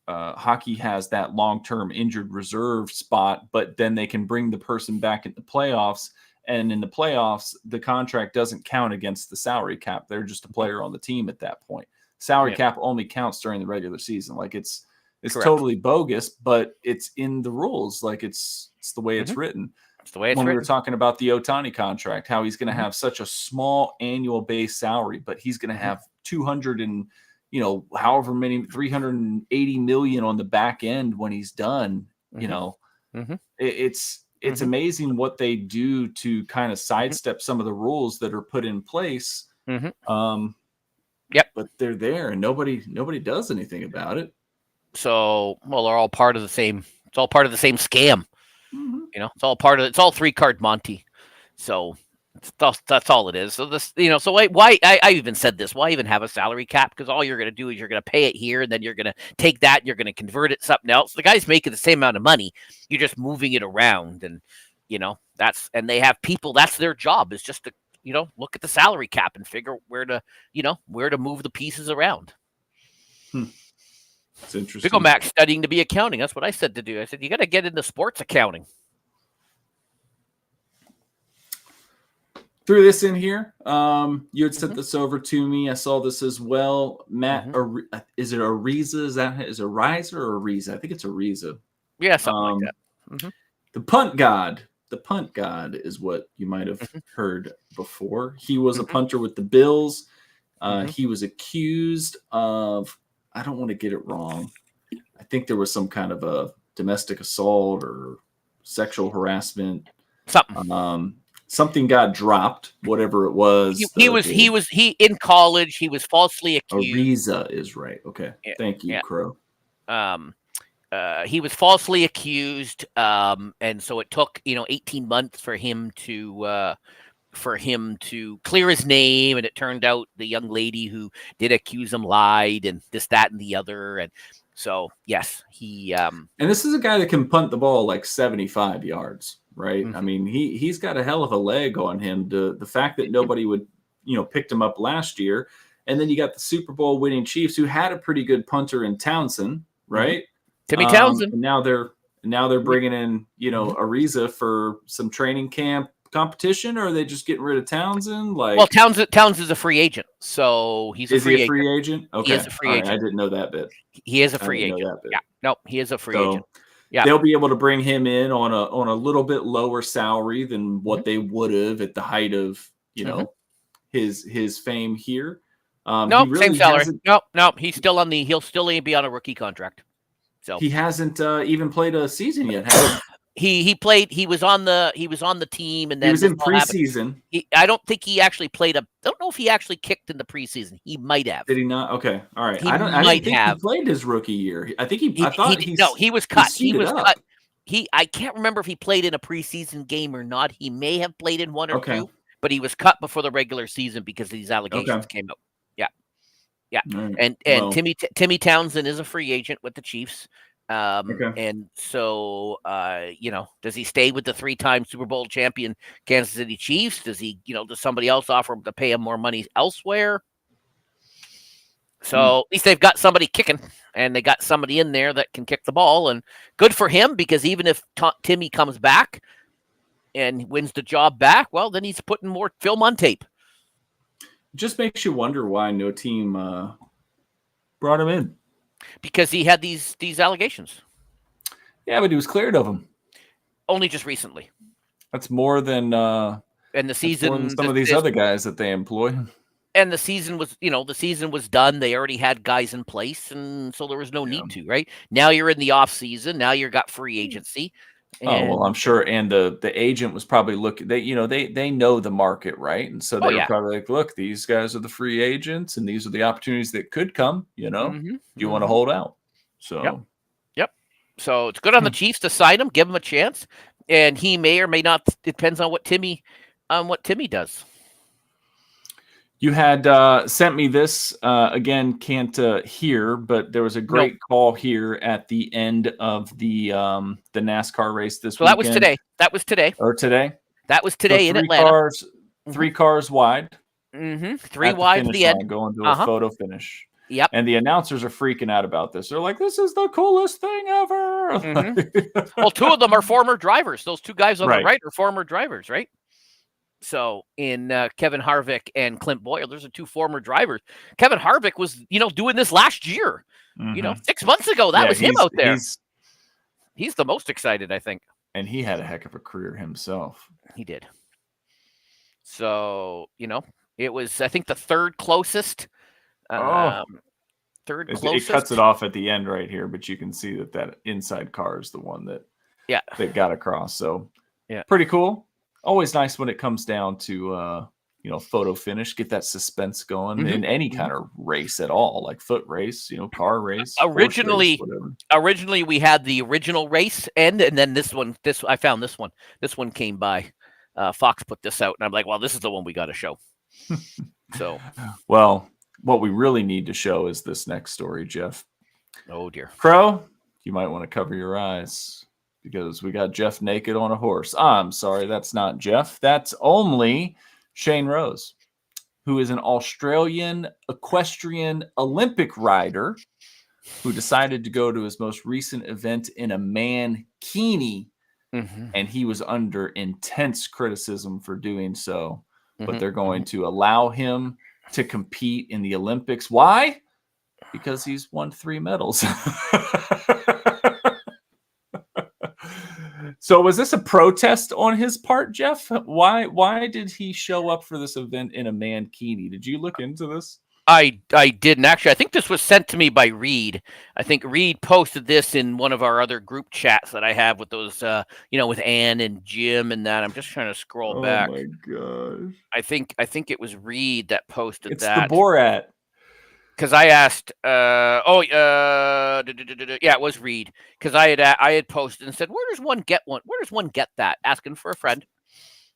Hockey has that long-term injured reserve spot, but then they can bring the person back in the playoffs. And in the playoffs, the contract doesn't count against the salary cap. They're just a player on the team at that point. Salary cap only counts during the regular season. Like it's totally bogus, but it's in the rules. Like it's the way it's written. It's the way it's when written. We were talking about the Ohtani contract, how he's going to have such a small annual base salary, but he's going to have 200 and however many 380 million on the back end when he's done. It's amazing what they do to kind of sidestep some of the rules that are put in place. Yep. But they're there and nobody does anything about it. So, they're all part of the same. It's all part of the same scam. It's all part of it's all 3-card Monty. So that's all it is. So this, so why I even said this, why even have a salary cap? Because all you're going to do is you're going to pay it here and then you're going to take that and you're going to convert it to something else. The guy's making the same amount of money. You're just moving it around and, and they have people, that's their job is just to, look at the salary cap and figure where to move the pieces around. It's interesting. Big ol' Mac studying to be accounting. That's what I said to do. I said, you got to get into sports accounting. Threw this in here. You had sent this over to me. I saw this as well. Matt, is it Ariza? Is it Ryza or Ariza? I think it's Ariza. Yeah, something like that. The punt god. The punt god is what you might have heard before. He was a punter with the Bills. He was accused of, I don't want to get it wrong. I think there was some kind of a domestic assault or sexual harassment. Something got dropped, whatever it was. He in college. He was falsely accused. Ariza is right. Okay, thank you, Crow. He was falsely accused, and so it took 18 months for him to clear his name. And it turned out the young lady who did accuse him lied, and this, that, and the other. And so yes, he. And this is a guy that can punt the ball like 75 yards. Right. I mean, he's got a hell of a leg on him. The fact that nobody would, picked him up last year. And then you got the Super Bowl winning Chiefs who had a pretty good punter in Townsend. Right. Timmy Townsend. And now they're bringing in, Ariza for some training camp competition, or are they just getting rid of Townsend? Townsend's a free agent. So he's a free agent. Okay. He is a free agent. I didn't know that bit. He is a free agent. Yeah. No, he is a free agent. Yeah, they'll be able to bring him in on a little bit lower salary than what they would have at the height of his fame here. Same salary. No, he's still he'll still be on a rookie contract. So he hasn't even played a season yet. Has he played. He was on the team, and then he was in preseason. I don't think he actually played. I don't know if he actually kicked in the preseason. He might have. Did he not? Okay, all right. I didn't think he played his rookie year. I think he was cut. He was cut. I can't remember if he played in a preseason game or not. He may have played in one or two, but he was cut before the regular season because these allegations came out. Yeah. Yeah, All right. and Well, Timmy Townsend is a free agent with the Chiefs. okay. And so does he stay with the 3-time Super Bowl champion Kansas City Chiefs? Does he, does somebody else offer him to pay him more money elsewhere? So at least they've got somebody kicking, and they got somebody in there that can kick the ball, and good for him, because even if Timmy comes back and wins the job back, well, then he's putting more film on tape. Just makes you wonder why no team brought him in. Because he had these allegations. Yeah, but he was cleared of them. Only just recently. That's more than and the season more than some of these other guys that they employ. And the season was done. They already had guys in place, and so there was no need to, right? Now you're in the off season. Now you've got free agency. Oh, well, I'm sure. And the agent was probably looking, they know the market, right? And so they were probably like, look, these guys are the free agents, and these are the opportunities that could come, do you want to hold out? So, yep. So it's good on the Chiefs to sign him, give him a chance. And he may or may not, depends on what Timmy does. You had sent me this, again, can't hear, but there was a great call here at the end of the NASCAR race this weekend. That was today. Or today? That was today so in Atlanta. Three cars wide. Three wide at the end. Going to a photo finish. Yep. And the announcers are freaking out about this. They're like, this is the coolest thing ever. Well, two of them are former drivers. Those two guys on the right are former drivers, right? So in Kevin Harvick and Clint Boyle, those are two former drivers. Kevin Harvick was, doing this last year. 6 months ago, that was him out there. He's the most excited, I think. And he had a heck of a career himself. He did. So, it was, I think, the third closest. Third closest. It cuts it off at the end right here, but you can see that inside car is the one that got across. So, pretty cool. Always nice when it comes down to photo finish, get that suspense going in any kind of race at all, like foot race, car race. Originally we had the original race end, and then I found this one. This one came by. Fox put this out, and I'm like, well, this is the one we got to show. So, well, what we really need to show is this next story, Jeff. Oh dear, Crow, you might want to cover your eyes, because we got Jeff naked on a horse. I'm sorry, that's not Jeff. That's only Shane Rose, who is an Australian equestrian Olympic rider who decided to go to his most recent event in a mankini, and he was under intense criticism for doing so. But they're going to allow him to compete in the Olympics. Why? Because he's won 3 medals. So was this a protest on his part, Jeff? Why did he show up for this event in a mankini? Did you look into this? I didn't actually. I think this was sent to me by Reed. I think Reed posted this in one of our other group chats that I have with those, with Ann and Jim and that. I'm just trying to scroll back. Oh my gosh! I think it was Reed that posted it's that. It's the Borat. Because I asked, yeah, it was Reed. Because I had posted and said, where does one get one? Where does one get that? Asking for a friend.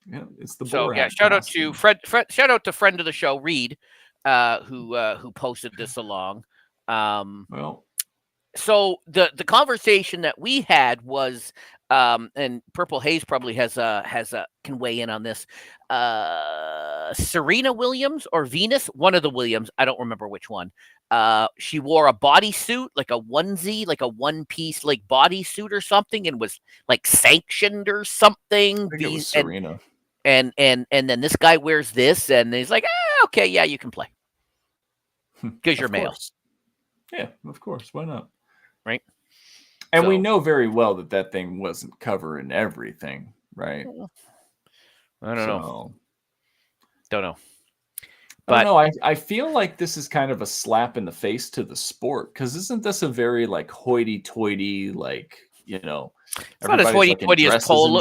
Yeah, it's the Borat. So yeah, shout out to shout out to friend of the show, Reed. Who posted this along. So the conversation that we had was, and Purple Haze probably can weigh in on this. Serena Williams or Venus, one of the Williams, I don't remember which one. She wore a bodysuit, like a onesie, like a one-piece like bodysuit or something, and was like sanctioned or something. I think it was Serena. And then this guy wears this, and he's like, okay, yeah, you can play because you're male. Yeah, of course. Why not? Right. And we know very well that thing wasn't covering everything, right? I don't know. Don't know. But I don't know. I feel like this is kind of a slap in the face to the sport, because isn't this a very like hoity-toity, like, it's not as hoity-toity as polo.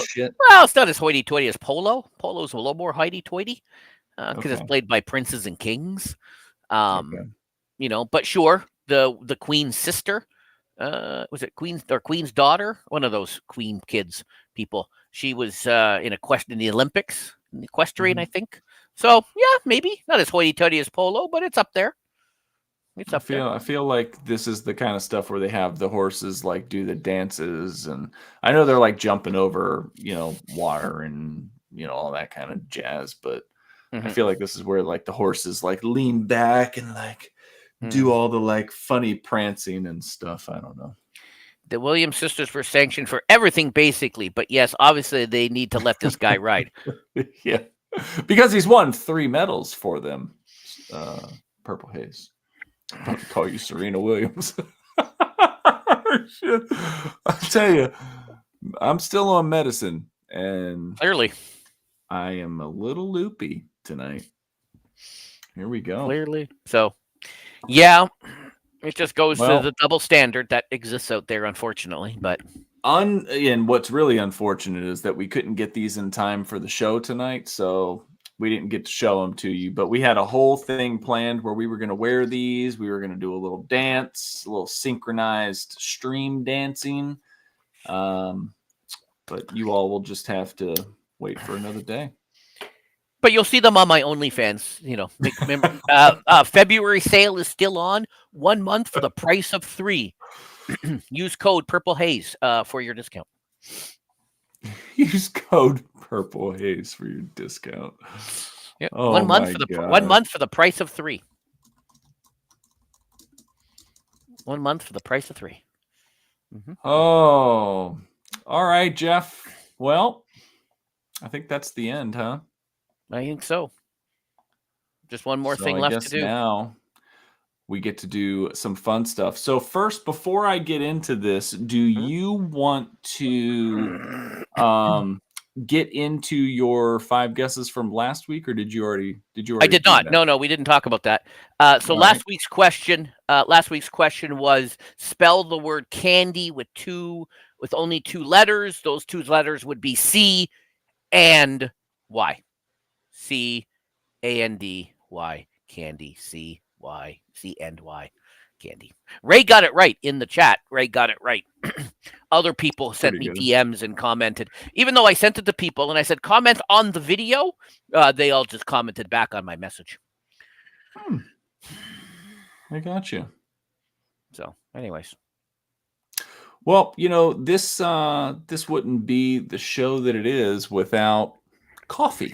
Well, it's not as hoity-toity as polo. Polo's a little more hoity-toity because it's played by princes and kings. But sure, the queen's sister, was it queen's daughter? One of those queen kids people. She was in the Olympics, in equestrian, I think. So yeah, maybe not as hoity-toity as polo, but it's up there. It's I up there. feel like this is the kind of stuff where they have the horses like do the dances, and I know they're like jumping over, water and all that kind of jazz, but I Mhm. feel like this is where like the horses like lean back and like do Mm. all the like funny prancing and stuff. I don't know. The Williams sisters were sanctioned for everything, basically. But yes, obviously they need to let this guy ride. Yeah, because he's won 3 medals for them. Purple Haze. About to call you Serena Williams. Shit. I tell you, I'm still on medicine, and Clearly. I am a little loopy tonight. Here we go. Clearly. So, yeah, it just goes to Well, the double standard that exists out there, unfortunately. But and what's really unfortunate is that we couldn't get these in time for the show tonight, so we didn't get to show them to you. But we had a whole thing planned where we were going to wear these. We were going to do a little dance, a little synchronized stream dancing. But you all will just have to wait for another day. you'll see them on my OnlyFans. February sale is still on. 1 month for the price of 3. Use code Purple Haze for your discount. Use code Purple Haze for your discount. Yep. Oh 1 month my for the God. 1 month for the price of 3. 1 month for the price of 3. Mm-hmm. Oh, all right, Jeff. Well, I think that's the end, huh? I think so. Just one more So thing I left guess to do. now we get to do some fun stuff. So first, before I get into this, do you want to get into your 5 guesses from last week, or did you already I did do not. that? No, we didn't talk about that. So All last right. week's question was spell the word candy with only 2 letters. Those 2 letters would be C and Y. C-A-N-D-Y. Candy. C-Y. C-and-Y. Candy. Ray got it right in the chat. Ray got it right. Other people sent Pretty me good. DMs and commented. Even though I sent it to people and I said, comment on the video, they all just commented back on my message. I got you. So, anyways. Well, this wouldn't be the show that it is without coffee,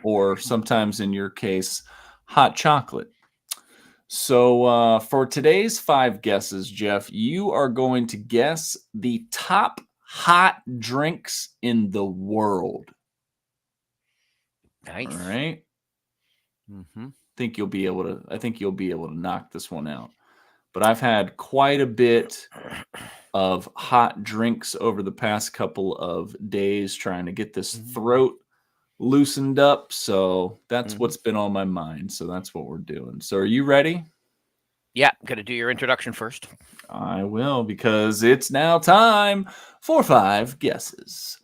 or sometimes in your case, hot chocolate. So for today's 5 guesses, Jeff, you are going to guess the top hot drinks in the world. Nice. All right. Mm-hmm. I think you'll be able to knock this one out. But I've had quite a bit of hot drinks over the past couple of days trying to get this throat loosened up. So that's what's been on my mind. So that's what we're doing. So are you ready? Yeah, got to do your introduction first. I will, because it's now time for 5 guesses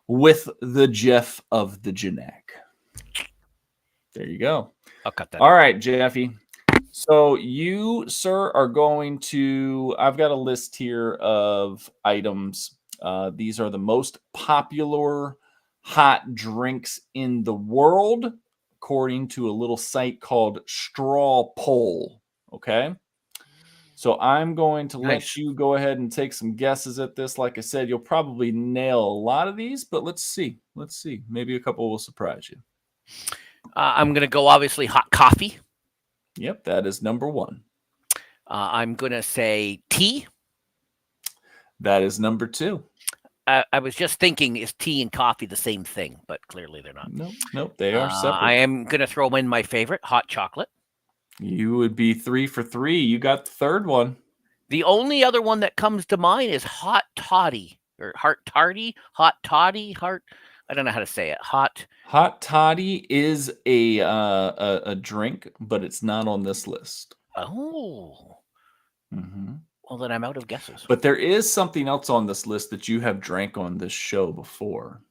with the Jeff of the Janak. There you go. I'll cut that. All right, Jeffy. So you, sir, are going to, I've got a list here of items. These are the most popular hot drinks in the world, according to a little site called Straw Poll. Okay. So I'm going to let you go ahead and take some guesses at this. Like I said, you'll probably nail a lot of these, but let's see. Let's see. Maybe a couple will surprise you. I'm going to go, obviously, hot coffee. Yep, that is number 1. I'm going to say tea. That is number 2. I was just thinking, is tea and coffee the same thing? But clearly they're not. Nope, they are separate. I am going to throw in my favorite, hot chocolate. You would be 3 for 3. You got the third one. The only other one that comes to mind is hot toddy, or hot toddy. I don't know how to say it. Hot toddy is a drink, but it's not on this list. Oh. Mm-hmm. Well, then I'm out of guesses. But there is something else on this list that you have drank on this show before.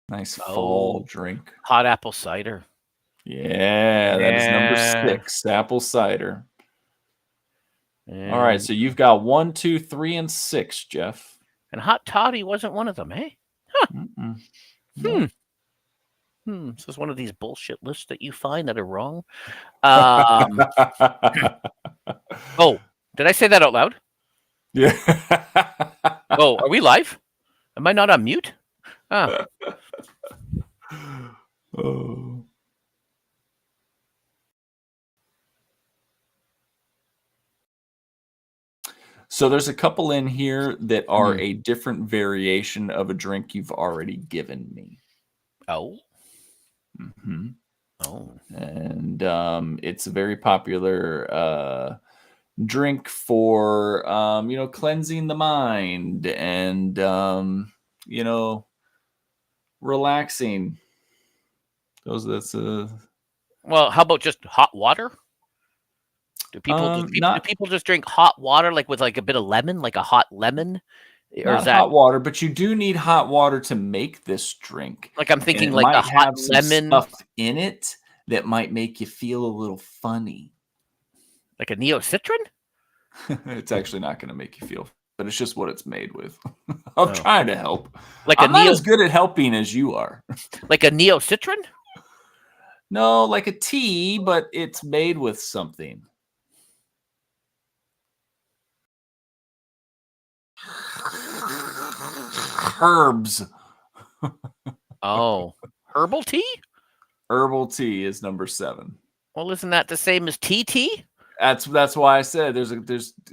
Nice fall drink. Hot apple cider. Yeah, that is number 6, apple cider. All right, so you've got 1, 2, 3, and 6, Jeff. And hot toddy wasn't one of them, eh? Huh. Nope. This is one of these bullshit lists that you find that are wrong. Oh, did I say that out loud? Yeah. Oh, are we live? Am I not on mute? Ah. Oh. So there's a couple in here that are a different variation of a drink you've already given me. Oh. Mm-hmm. Oh. And it's a very popular drink for cleansing the mind and relaxing. Well, how about just hot water? Do people just drink hot water like with like a bit of lemon, like a hot lemon? Or not is that hot water, but you do need hot water to make this drink. like I'm And thinking it like a might hot have some lemon, stuff in it that might make you feel a little funny. like a neocitrin? It's actually not going to make you feel, but it's just what it's made with. I'm trying to help. Like I'm not as good at helping as you are. Like a neocitrin? No, like a tea, but it's made with something. Herbs. Oh, herbal tea? Herbal tea is number 7. Well, isn't that the same as TT? That's why I said there's a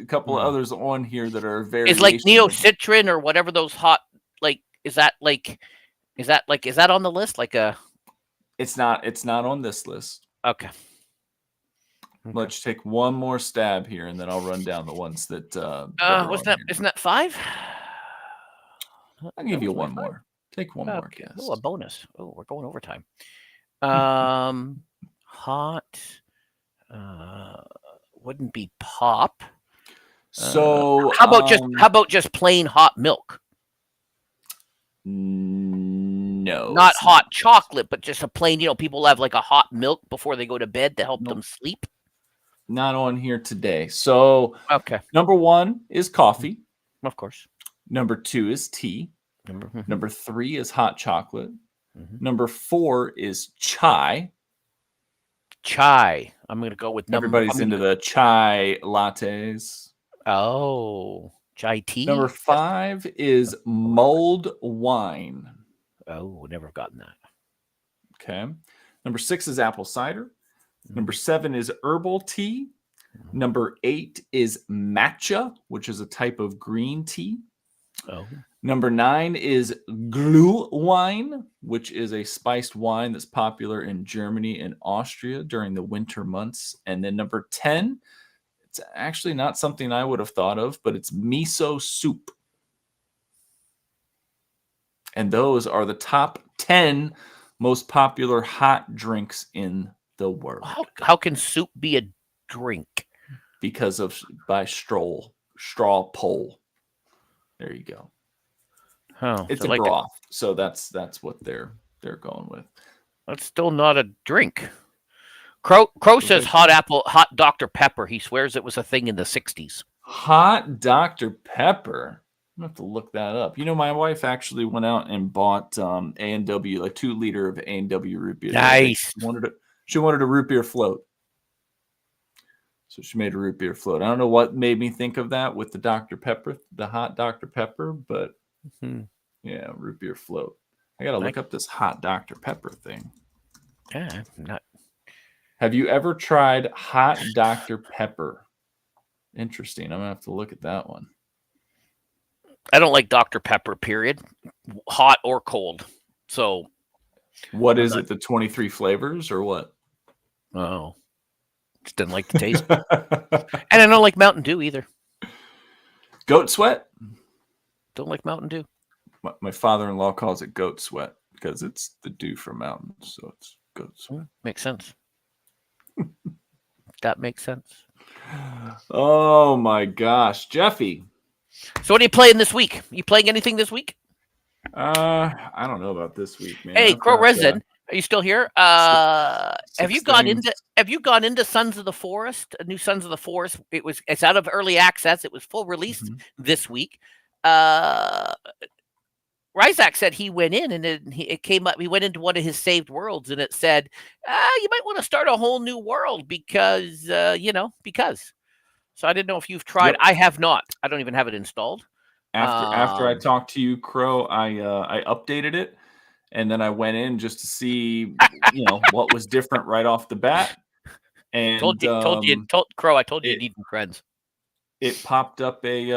couple of others on here that are very. It's like neocitrin or whatever those hot is that on the list? Like a. It's not on this list. Okay. Let's take one more stab here, and then I'll run down the ones that. Isn't that 5? I'll give you one more. Take one more guess. Oh, a bonus. Oh, we're going overtime. Hot. Wouldn't be pop. So how about just plain hot milk? No, not hot chocolate, but just a plain. People have like a hot milk before they go to bed to help them sleep. Not on here today. So okay, number 1 is coffee, of course. Number 2 is tea. Number 3 is hot chocolate. Number 4 is chai. Chai. I'm going to go with everybody's into the chai lattes. Oh, chai tea. Number 5 is mulled wine. Oh, never gotten that. Okay. Number 6 is apple cider. Number 7 is herbal tea. Number 8 is matcha, which is a type of green tea. Oh. Number 9 is Glühwein, which is a spiced wine that's popular in Germany and Austria during the winter months. And then number 10, it's actually not something I would have thought of, but it's miso soup. And those are the top 10 most popular hot drinks in the world. How can soup be a drink? Because by straw poll. There you go. Oh, it's a broth, so that's what they're going with. That's still not a drink. Crow says hot Dr. Pepper. He swears it was a thing in the 60s. Hot Dr. Pepper. I'm gonna have to look that up. My wife actually went out and bought A&W, like 2-liter of A&W root beer. Nice. She wanted a root beer float. So she made a root beer float. I don't know what made me think of that with the Dr. Pepper, the hot Dr. Pepper, but yeah, root beer float. I got to look up this hot Dr. Pepper thing. Yeah, not. Have you ever tried hot Dr. Pepper? Interesting. I'm going to have to look at that one. I don't like Dr. Pepper, period. Hot or cold. So. What is it? The 23 flavors or what? Oh. Just didn't like the taste. And I don't like Mountain Dew either. Goat sweat? Don't like Mountain Dew. My father-in-law calls it goat sweat because it's the dew from mountains. So it's goat sweat. Makes sense. That makes sense. Oh, my gosh. Jeffy. So what are you playing this week? You playing anything this week? I don't know about this week, man. Hey, Crow Resident. Are you still here? Have you gone into Sons of the Forest? A new Sons of the Forest. It's out of early access. It was full release this week. Ryzak said he went in and it came up. He went into one of his saved worlds and it said, "You might want to start a whole new world because because." So I didn't know if you've tried. Yep. I have not. I don't even have it installed. After I talked to you, Crow, I updated it, and then I went in just to see what was different right off the bat. And told Crow, I told you it, you need some friends. It popped up a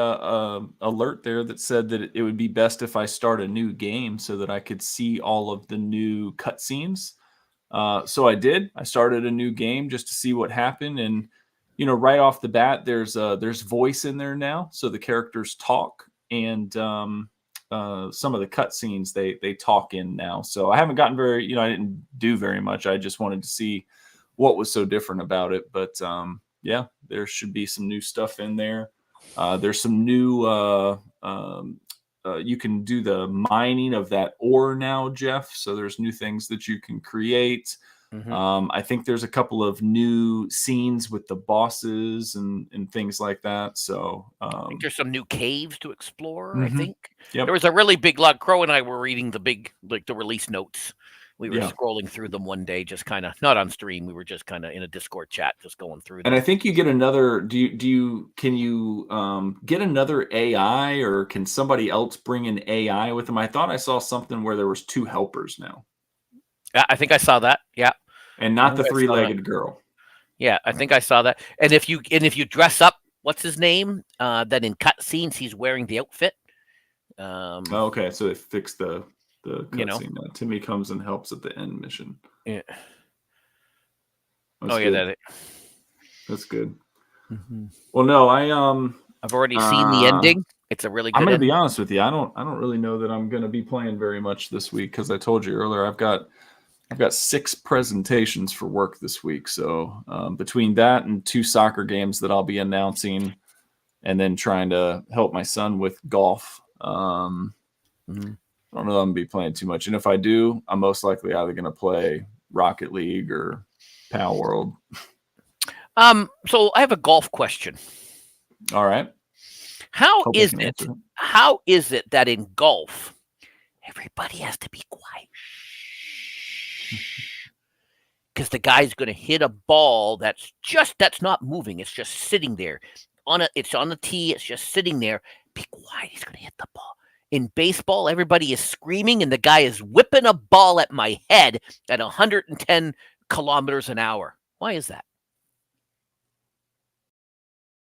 alert there that said that it would be best if I start a new game so that I could see all of the new cutscenes. So I did. I started a new game just to see what happened, and right off the bat, there's voice in there now, so the characters talk, and some of the cutscenes they talk in now. So I haven't gotten I didn't do very much. I just wanted to see what was so different about it, but yeah, there should be some new stuff in there. There's some new. You can do the mining of that ore now, Jeff. So there's new things that you can create. Mm-hmm. I think there's a couple of new scenes with the bosses and things like that. So I think there's some new caves to explore. Mm-hmm. I think Yep. there was a really big log. Crow and I were reading the release notes. We were Yeah. scrolling through them one day, just kind of not on stream. We were just kind of in a Discord chat, just going through them. And I think you get another. Can you get another AI, or can somebody else bring an AI with them? I thought I saw something where there was 2 helpers now. Yeah, I think I saw that. Yeah, and not the 3-legged girl. Yeah, I think I saw that. And if you dress up, what's his name? Then in cutscenes, he's wearing the outfit. Okay, so they fixed the cutscene. Timmy comes and helps at the end mission. Yeah. That's good. That's good. Mm-hmm. Well, no, I've already seen the ending. It's a really good. I'm going to be honest with you. I don't really know that I'm going to be playing very much this week because I told you earlier I've got 6 presentations for work this week. So between that and 2 soccer games that I'll be announcing, and then trying to help my son with golf, I don't know if I'm going to be playing too much. And if I do, I'm most likely either going to play Rocket League or Pal World. So I have a golf question. All right. How is it that in golf everybody has to be quiet? Because the guy's going to hit a ball that's not moving. It's just sitting there. It's on the tee. It's just sitting there. Be quiet. He's going to hit the ball. In baseball, everybody is screaming, and the guy is whipping a ball at my head at 110 kilometers an hour. Why is that?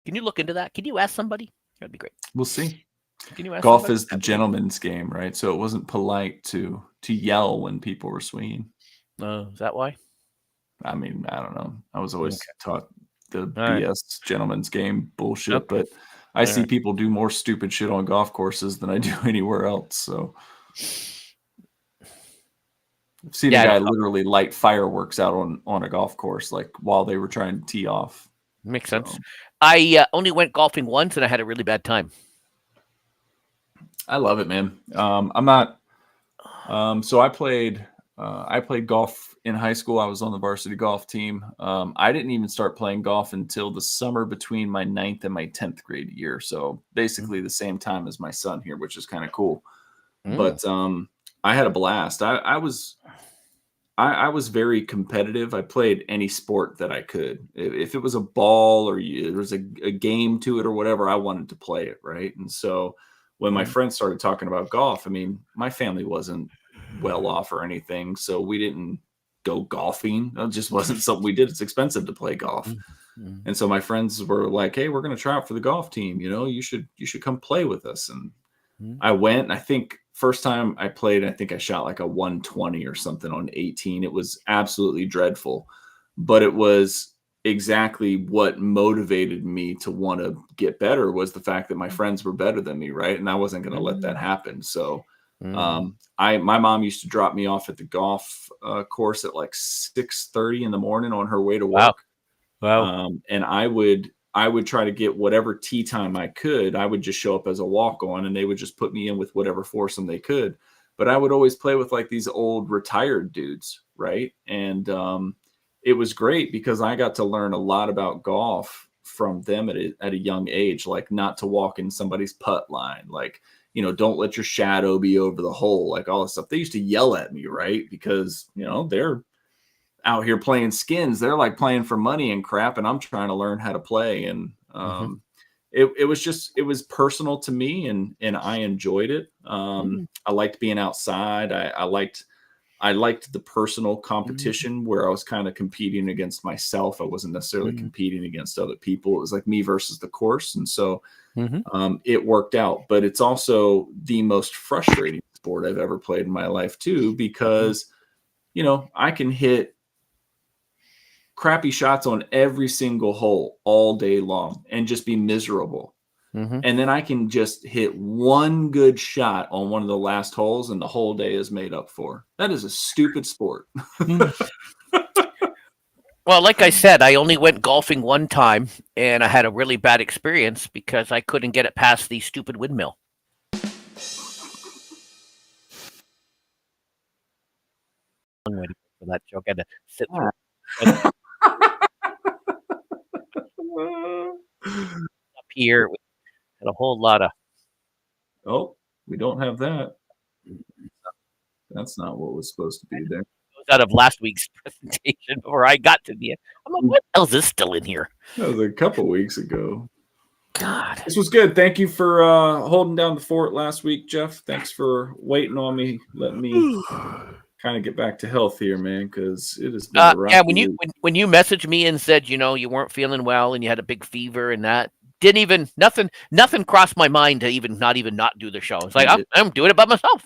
Can you look into that? Can you ask somebody? That'd be great. We'll see. Can you ask Golf somebody? is the gentleman's game, right? So it wasn't polite to yell when people were swinging. Is that why? I mean, I don't know. I was always taught the All BS gentleman's game bullshit, but I see people do more stupid shit on golf courses than I do anywhere else. So I've seen a guy literally light fireworks out on a golf course, like while they were trying to tee off. Makes sense. I only went golfing once, and I had a really bad time. I love it, man. I'm not. So I played golf in high school. I was on the varsity golf team. I didn't even start playing golf until the summer between my 9th and my 10th grade year. So basically the same time as my son here, which is kind of cool. But I had a blast. I was very competitive. I played any sport that I could. If it was a ball or there was a game to it or whatever, I wanted to play it, right? And so when my friends started talking about golf, I mean, my family wasn't well off or anything, so we didn't go golfing. It just wasn't something we did. It's expensive to play golf. And so my friends were like, hey, we're going to try out for the golf team. You should come play with us. And I went, and I think first time I played, I think I shot like a 120 or something on 18. It was absolutely dreadful, but it was exactly what motivated me to want to get better was the fact that my friends were better than me. Right. And I wasn't going to let that happen. So my mom used to drop me off at the golf course at like 6:30 in the morning on her way to work. Wow. And I would try to get whatever tee time I could. I would just show up as a walk-on, and they would just put me in with whatever foursome they could. But I would always play with like these old retired dudes, right? And it was great because I got to learn a lot about golf from them at a young age, like not to walk in somebody's putt line, like don't let your shadow be over the hole, like all this stuff. They used to yell at me, right? Because, they're out here playing skins. They're like playing for money and crap. And I'm trying to learn how to play. And it was personal to me, and I enjoyed it. I liked being outside. I liked the personal competition where I was kind of competing against myself. I wasn't necessarily competing against other people. It was like me versus the course. And so it worked out, but it's also the most frustrating sport I've ever played in my life too, because, I can hit crappy shots on every single hole all day long and just be miserable. And then I can just hit one good shot on one of the last holes and the whole day is made up for. That is a stupid sport. Well, like I said, I only went golfing one time, and I had a really bad experience because I couldn't get it past the stupid windmill. I'm waiting for that joke. I had to sit through up here. We had a whole lot of. Oh, we don't have that. That's not what was supposed to be there. Out of last week's presentation before I got to the end. I'm like, what the hell is this still in here? That was a couple weeks ago. God. This was good. Thank you for holding down the fort last week, Jeff. Thanks for waiting on me, letting me kind of get back to health here, man, because it has been a rough week. When you messaged me and said, you weren't feeling well and you had a big fever and that, nothing crossed my mind to not do the show. It's like, I'm doing it by myself.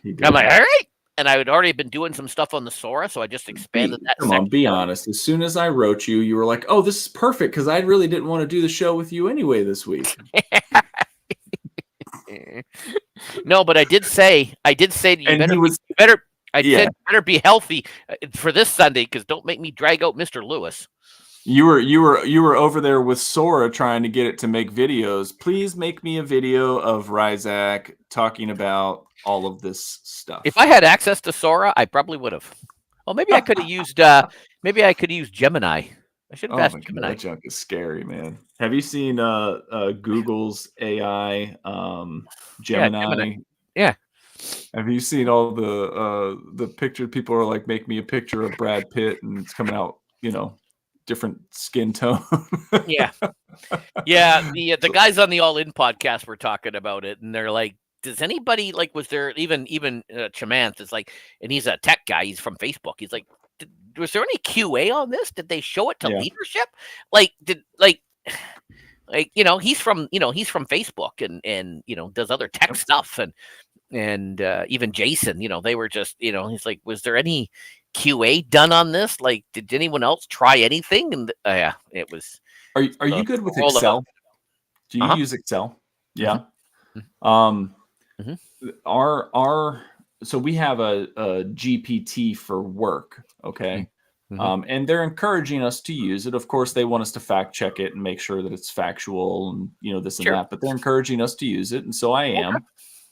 I'm like, all right. And I had already been doing some stuff on the Sora, so I just expanded that. Come on, be honest. As soon as I wrote you, you were like, "Oh, this is perfect," because I really didn't want to do the show with you anyway this week. No, but I did say you better be healthy for this Sunday, because don't make me drag out Mr. Lewis. You were over there with Sora trying to get it to make videos. Please make me a video of Ryzak talking about all of this stuff. If I had access to Sora, I probably would have. Well, maybe I could have used Gemini. I should have asked Gemini. That junk is scary, man. Have you seen Google's AI Gemini? Yeah. Have you seen all the picture? People are like, make me a picture of Brad Pitt, and it's coming out, different skin tone. Yeah. The guys on the All In podcast were talking about it, and they're like, does anybody was there even Chamanth is like, and he's a tech guy, he's from Facebook, he's like, was there any QA on this? Did they show it to leadership? He's from Facebook and does other tech stuff, and even Jason, they were just, he's like, was there any QA done on this? Like, did anyone else try anything? And it was. Are you good with Excel? Do you use Excel? Yeah. So we have a GPT for work, okay? And they're encouraging us to use it. Of course, they want us to fact check it and make sure that it's factual and this and that, but they're encouraging us to use it, and so I am.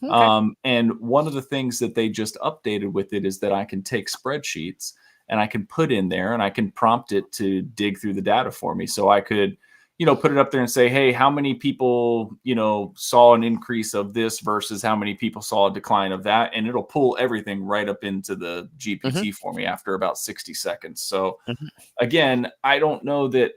Okay. And one of the things that they just updated with it is that I can take spreadsheets and I can put in there and I can prompt it to dig through the data for me. So I could put it up there and say, hey, how many people, saw an increase of this versus how many people saw a decline of that? And it'll pull everything right up into the GPT for me after about 60 seconds. So again, I don't know that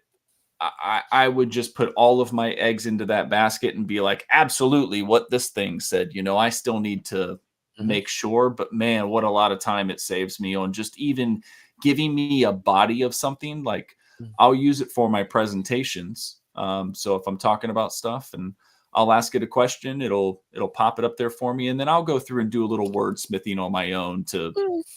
I would just put all of my eggs into that basket and be like, absolutely what this thing said. I still need to make sure, but man, what a lot of time it saves me on just even giving me a body of something. Like, I'll use it for my presentations. So if I'm talking about stuff and I'll ask it a question, it'll pop it up there for me. And then I'll go through and do a little wordsmithing on my own to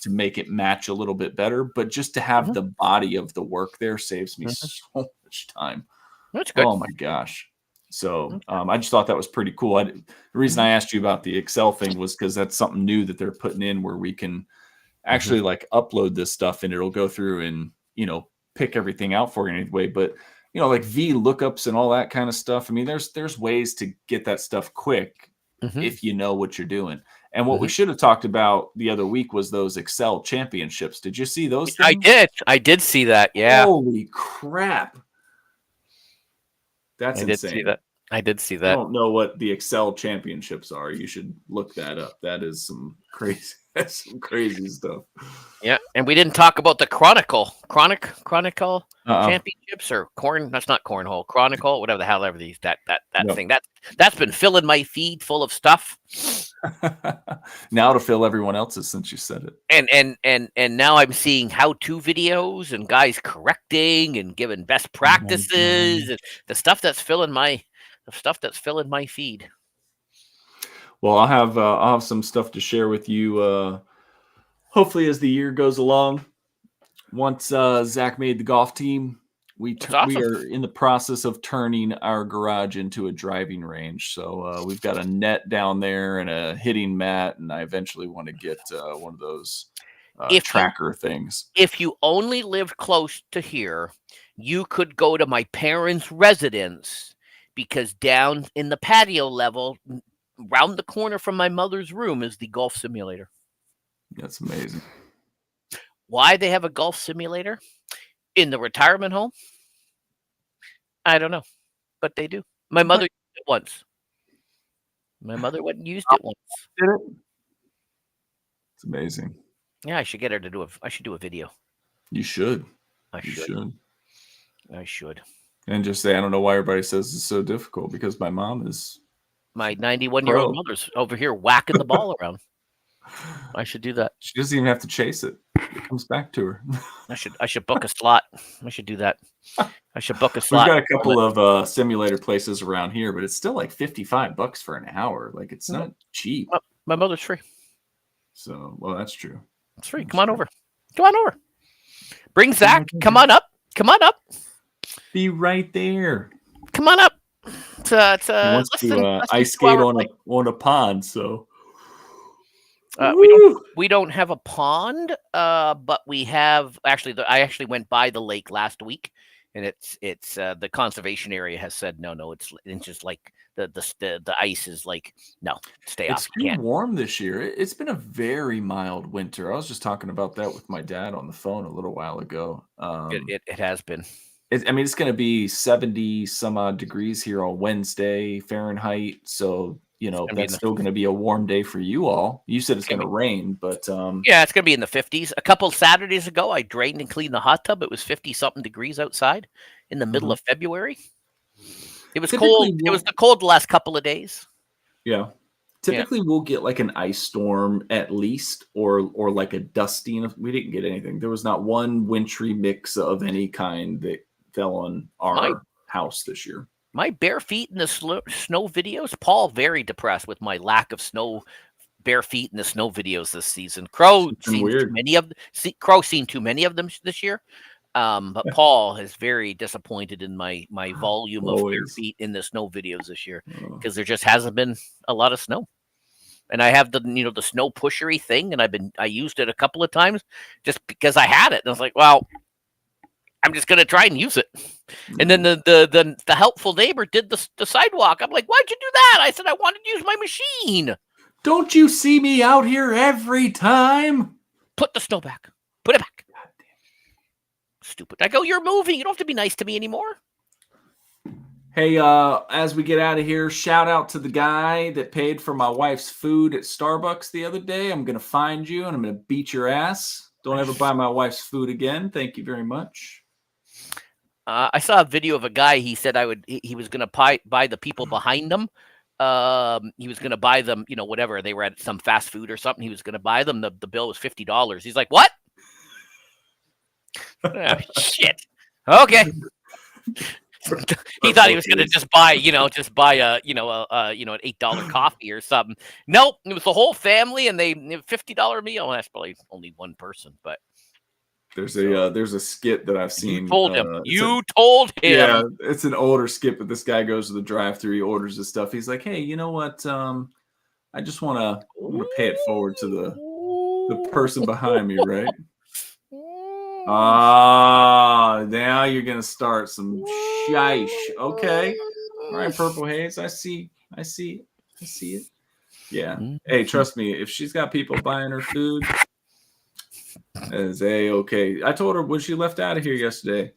make it match a little bit better. But just to have the body of the work there saves me so much time. That's good. Oh my gosh. So I just thought that was pretty cool. The reason I asked you about the Excel thing was because that's something new that they're putting in where we can actually upload this stuff and it'll go through and, pick everything out for you anyway. But like V lookups and all that kind of stuff. I mean, there's ways to get that stuff quick if you know what you're doing. And what we should have talked about the other week was those Excel championships. Did you see those things? I did see that. Yeah. Holy crap. That's insane. Did see that. I did see I that. don't know what the Excel championships are. You should look that up. That is some crazy, that's some crazy stuff. Yeah, and we didn't talk about the Chronicle Uh-uh. championships or corn. That's not cornhole. Chronicle, whatever the hell ever these that Yep. thing that's been filling my feed full of stuff. Now to fill everyone else's since you said it. And now I'm seeing how-to videos and guys correcting and giving best practices and the stuff that's filling my feed. Well, I'll have some stuff to share with you. Hopefully, as the year goes along. Once Zach made the golf team, we are in the process of turning our garage into a driving range. So we've got a net down there and a hitting mat, and I eventually want to get one of those tracker things. If you only lived close to here, you could go to my parents' residence, because down in the patio level, round the corner from my mother's room, is the golf simulator. That's amazing. Why they have a golf simulator in the retirement home, I don't know, but they do. My mother used it once. My mother went and used it once. It's amazing. Yeah, I should get her to do I should do a video. You should. I should. And just say, I don't know why everybody says it's so difficult, because my mom is. My 91-year-old mother's over here whacking the ball around. I should do that. She doesn't even have to chase it. It comes back to her. I should book a slot. I should do that. I should book a slot. We've got a couple of simulator places around here, but it's still like $55 for an hour. Like, it's not cheap. My mother's free. So, well, that's true. It's free. Come on over. Come on over. Bring Zach. Come on up. Come on up. Be right there. Come on up. He wants to ice skate on a pond, so. We don't have a pond, but we have I actually went by the lake last week, and it's the conservation area has said no, it's just like the ice is like, no, stay off. It's too warm this year. It's been a very mild winter. I was just talking about that with my dad on the phone a little while ago. It has been. It's going to be 70 some odd degrees here on Wednesday Fahrenheit. So, that's still going to be a warm day for you all. You said it's going to rain, but yeah, it's going to be in the 50s. A couple Saturdays ago, I drained and cleaned the hot tub. It was 50-something degrees outside in the middle of February. It was cold. It was cold the last couple of days. Yeah. Typically, we'll get like an ice storm at least, or like a dusting. We didn't get anything. There was not one wintry mix of any kind that fell on our house this year. My bare feet in the snow videos. Paul very depressed with my lack of bare feet in the snow videos this season. Crow seen too many of them this year. But Paul is very disappointed in my volume of bare feet in the snow videos this year, because there just hasn't been a lot of snow. And I have the snow pushery thing, and I used it a couple of times just because I had it. And I was like, well, I'm just gonna try and use it. And then the helpful neighbor did the sidewalk. I'm like, why'd you do that? I said I wanted to use my machine. Don't you see me out here every time? Put the snow back. Put it back. God damn. Stupid. I go, you're moving. You don't have to be nice to me anymore. Hey, as we get out of here, shout out to the guy that paid for my wife's food at Starbucks the other day. I'm gonna find you and I'm gonna beat your ass. Don't ever buy my wife's food again. Thank you very much. I saw a video of a guy. He said he was going to buy the people behind them. He was going to buy them, whatever. They were at some fast food or something. He was going to buy them. The bill was $50. He's like, what? Shit. Okay. He thought he was going to just buy a, an $8 coffee or something. Nope. It was the whole family, and they $50 meal. That's probably only one person, but. There's a skit that I've seen. You told him. Told him. Yeah, it's an older skit, but this guy goes to the drive-thru. He orders his stuff. He's like, "Hey, you know what? I just want to pay it forward to the person behind me, right?" Now you're gonna start some shish. Okay, all right, Purple Haze. I see it. Yeah. Hey, trust me. If she's got people buying her food. Is okay. I told her when she left out of here yesterday.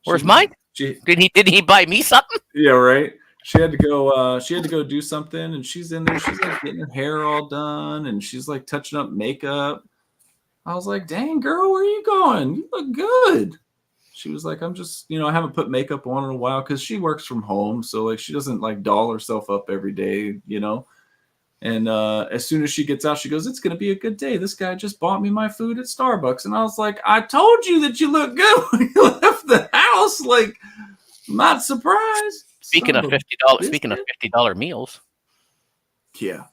Where's mine? Did he buy me something? Yeah, right. She had to go. She had to go do something, and she's in there. She's like getting her hair all done, and she's like touching up makeup. I was like, "Dang, girl, where are you going? You look good." She was like, "I'm just, I haven't put makeup on in a while because she works from home, so like she doesn't like doll herself up every day, And as soon as she gets out, she goes, "It's going to be a good day. This guy just bought me my food at Starbucks." And I was like, "I told you that you look good when you left the house. Like, I'm not surprised." Speaking of $50 meals. Yeah.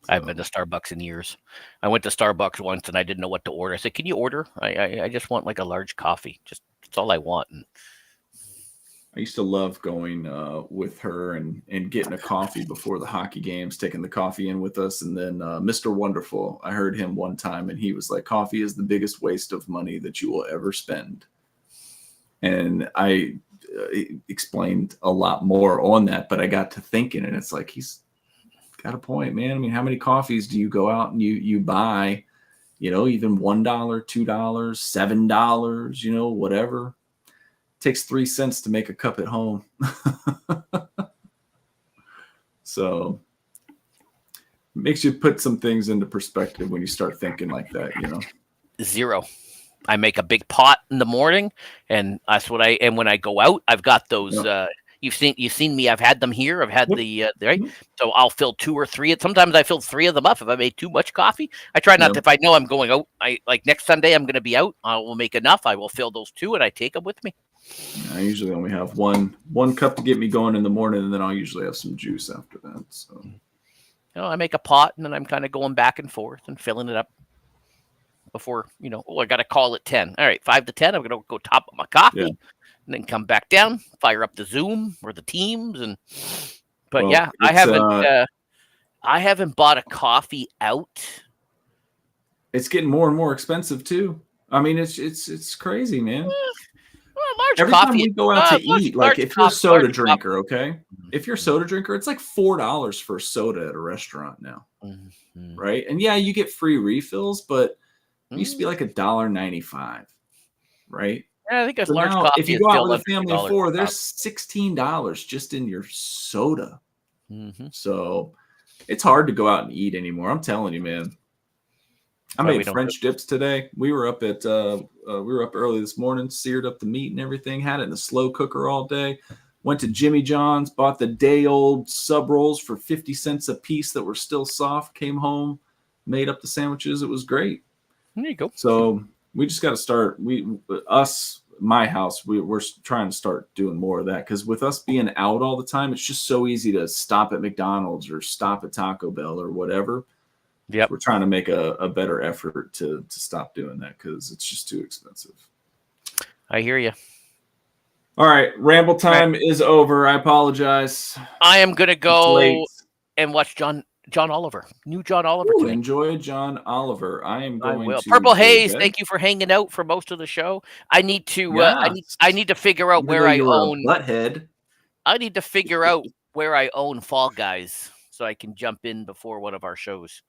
I haven't been to Starbucks in years. I went to Starbucks once and I didn't know what to order. I said, "Can you order? I just want like a large coffee. That's all I want." And I used to love going with her and getting a coffee before the hockey games, taking the coffee in with us. And then Mr. Wonderful, I heard him one time and he was like, "Coffee is the biggest waste of money that you will ever spend." And I explained a lot more on that, but I got to thinking, and it's like, he's got a point, man. I mean, how many coffees do you go out and you buy, even $1, $2, $7, whatever. It takes 3 cents to make a cup at home. So it makes you put some things into perspective when you start thinking like that, Zero. I make a big pot in the morning, and that's what and when I go out, I've got those. Yep. You've seen me. I've had them here. I've had the right. So I'll fill 2 or 3. Sometimes I fill 3 of them up if I made too much coffee. I try not to. If I know I'm going out, I like next Sunday I'm going to be out. I will make enough. I will fill those 2, and I take them with me. I usually only have one cup to get me going in the morning, and then I'll usually have some juice after that. So, I make a pot, and then I'm kind of going back and forth and filling it up. Before, I got to call at 10. All right, 5 to 10, I'm going to go top up my coffee and then come back down, fire up the Zoom or the Teams. I haven't bought a coffee out. It's getting more and more expensive too. I mean, it's crazy, man. Every time we go out to eat, like if you're a soda drinker, okay? If you're a soda drinker, it's like $4 for a soda at a restaurant now. Mm-hmm. Right? And yeah, you get free refills, but it used to be like $1.95, right? Yeah, I think that's large coffee. If you go out with a family of 4, there's $16 just in your soda. Mm-hmm. So it's hard to go out and eat anymore. I'm telling you, man. I made French dips today. We were up early this morning, seared up the meat and everything, had it in the slow cooker all day. Went to Jimmy John's, bought the day-old sub rolls for 50 cents a piece that were still soft, came home, made up the sandwiches. It was great. There you go. So we just got to start. My house, we're trying to start doing more of that because with us being out all the time, it's just so easy to stop at McDonald's or stop at Taco Bell or whatever. Yep. We're trying to make a better effort to stop doing that because it's just too expensive. I hear you. All right, ramble time is over. I apologize. I am gonna go and watch John Oliver. New John Oliver. Ooh, enjoy John Oliver. I am going to Purple Haze. Thank you for hanging out for most of the show. I need to. I need to figure out where I own. Butthead. I need to figure out where I own Fall Guys so I can jump in before one of our shows.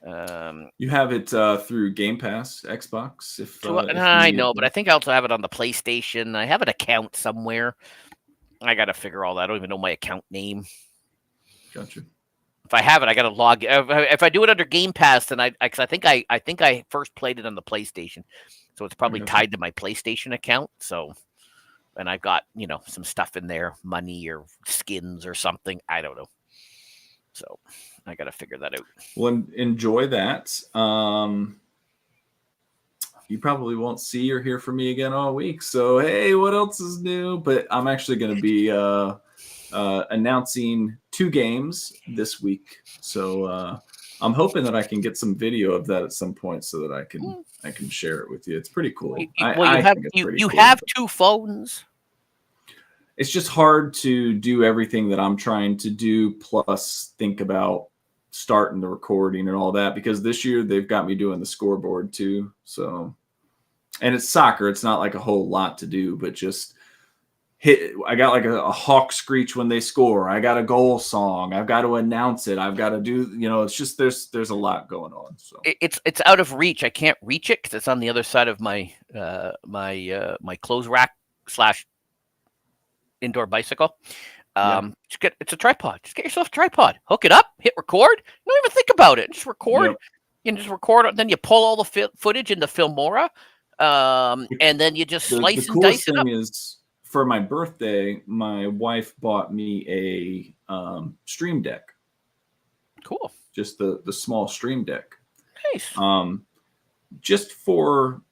You have it through Game Pass, Xbox. I know, but I think I also have it on the PlayStation. I have an account somewhere. I got to figure all that. I don't even know my account name. Gotcha. If I have it, I got to log. If I do it under Game Pass, then I think I first played it on the PlayStation, so it's probably tied to my PlayStation account. So, and I've got some stuff in there, money or skins or something. I don't know. So I got to figure that out. Well, enjoy that. You probably won't see or hear from me again all week. So, hey, what else is new? But I'm actually going to be announcing 2 games this week. So I'm hoping that I can get some video of that at some point so that I can share it with you. It's pretty cool. You have 2 phones. It's just hard to do everything that I'm trying to do, plus think about starting the recording and all that, because this year they've got me doing the scoreboard too. So, and it's soccer. It's not like a whole lot to do, but just I got like a hawk screech when they score. I got a goal song. I've got to announce it. I've got to do, it's just, there's a lot going on. So it's out of reach. I can't reach it because it's on the other side of my, my clothes rack / indoor bicycle. Yeah. It's a tripod. Just get yourself a tripod. Hook it up. Hit record. Don't even think about it. Just record. Yep. You can just record it. Then you pull all the footage into Filmora, and then you just The slice and coolest dice it up. thing is, for my birthday, my wife bought me a Stream Deck. Cool. Just the small Stream Deck. Nice. Just for,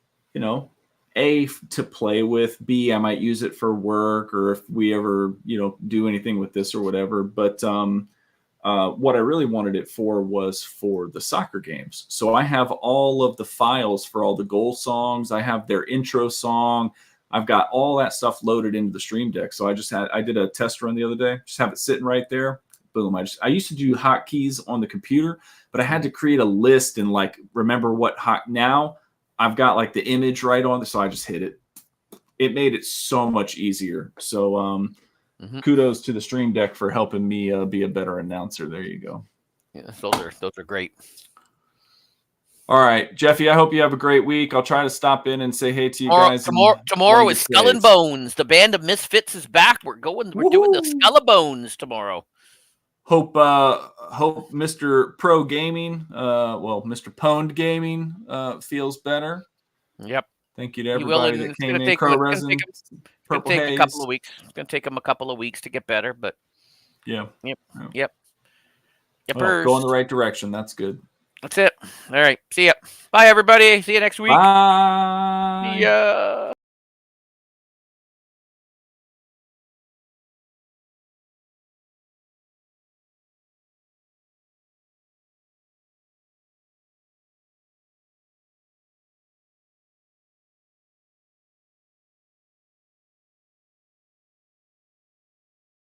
A, to play with, B, I might use it for work, or if we ever, do anything with this or whatever. But what I really wanted it for was for the soccer games. So I have all of the files for all the goal songs. I have their intro song. I've got all that stuff loaded into the Stream Deck. So I did a test run the other day. Just have it sitting right there. Boom. I used to do hotkeys on the computer, but I had to create a list and remember what now I've got the image right on so I just hit it. It made it so much easier. So kudos to the Stream Deck for helping me be a better announcer. There you go. Yeah, those are great. All right, Jeffy, I hope you have a great week. I'll try to stop in and say hey to you guys. Tomorrow is Skull and Bones. The band of Misfits is back. We're doing the Skull and Bones tomorrow. Hope Mr. Pro Gaming, Mr. Pwned Gaming feels better. Yep. Thank you to everybody that came in. Crow Resin, Purple Haze. A couple of weeks. It's going to take them a couple of weeks to get better, but yeah. Yep. Well, go in the right direction. That's good. That's it. All right. See ya. Bye, everybody. See you next week. Bye. See ya.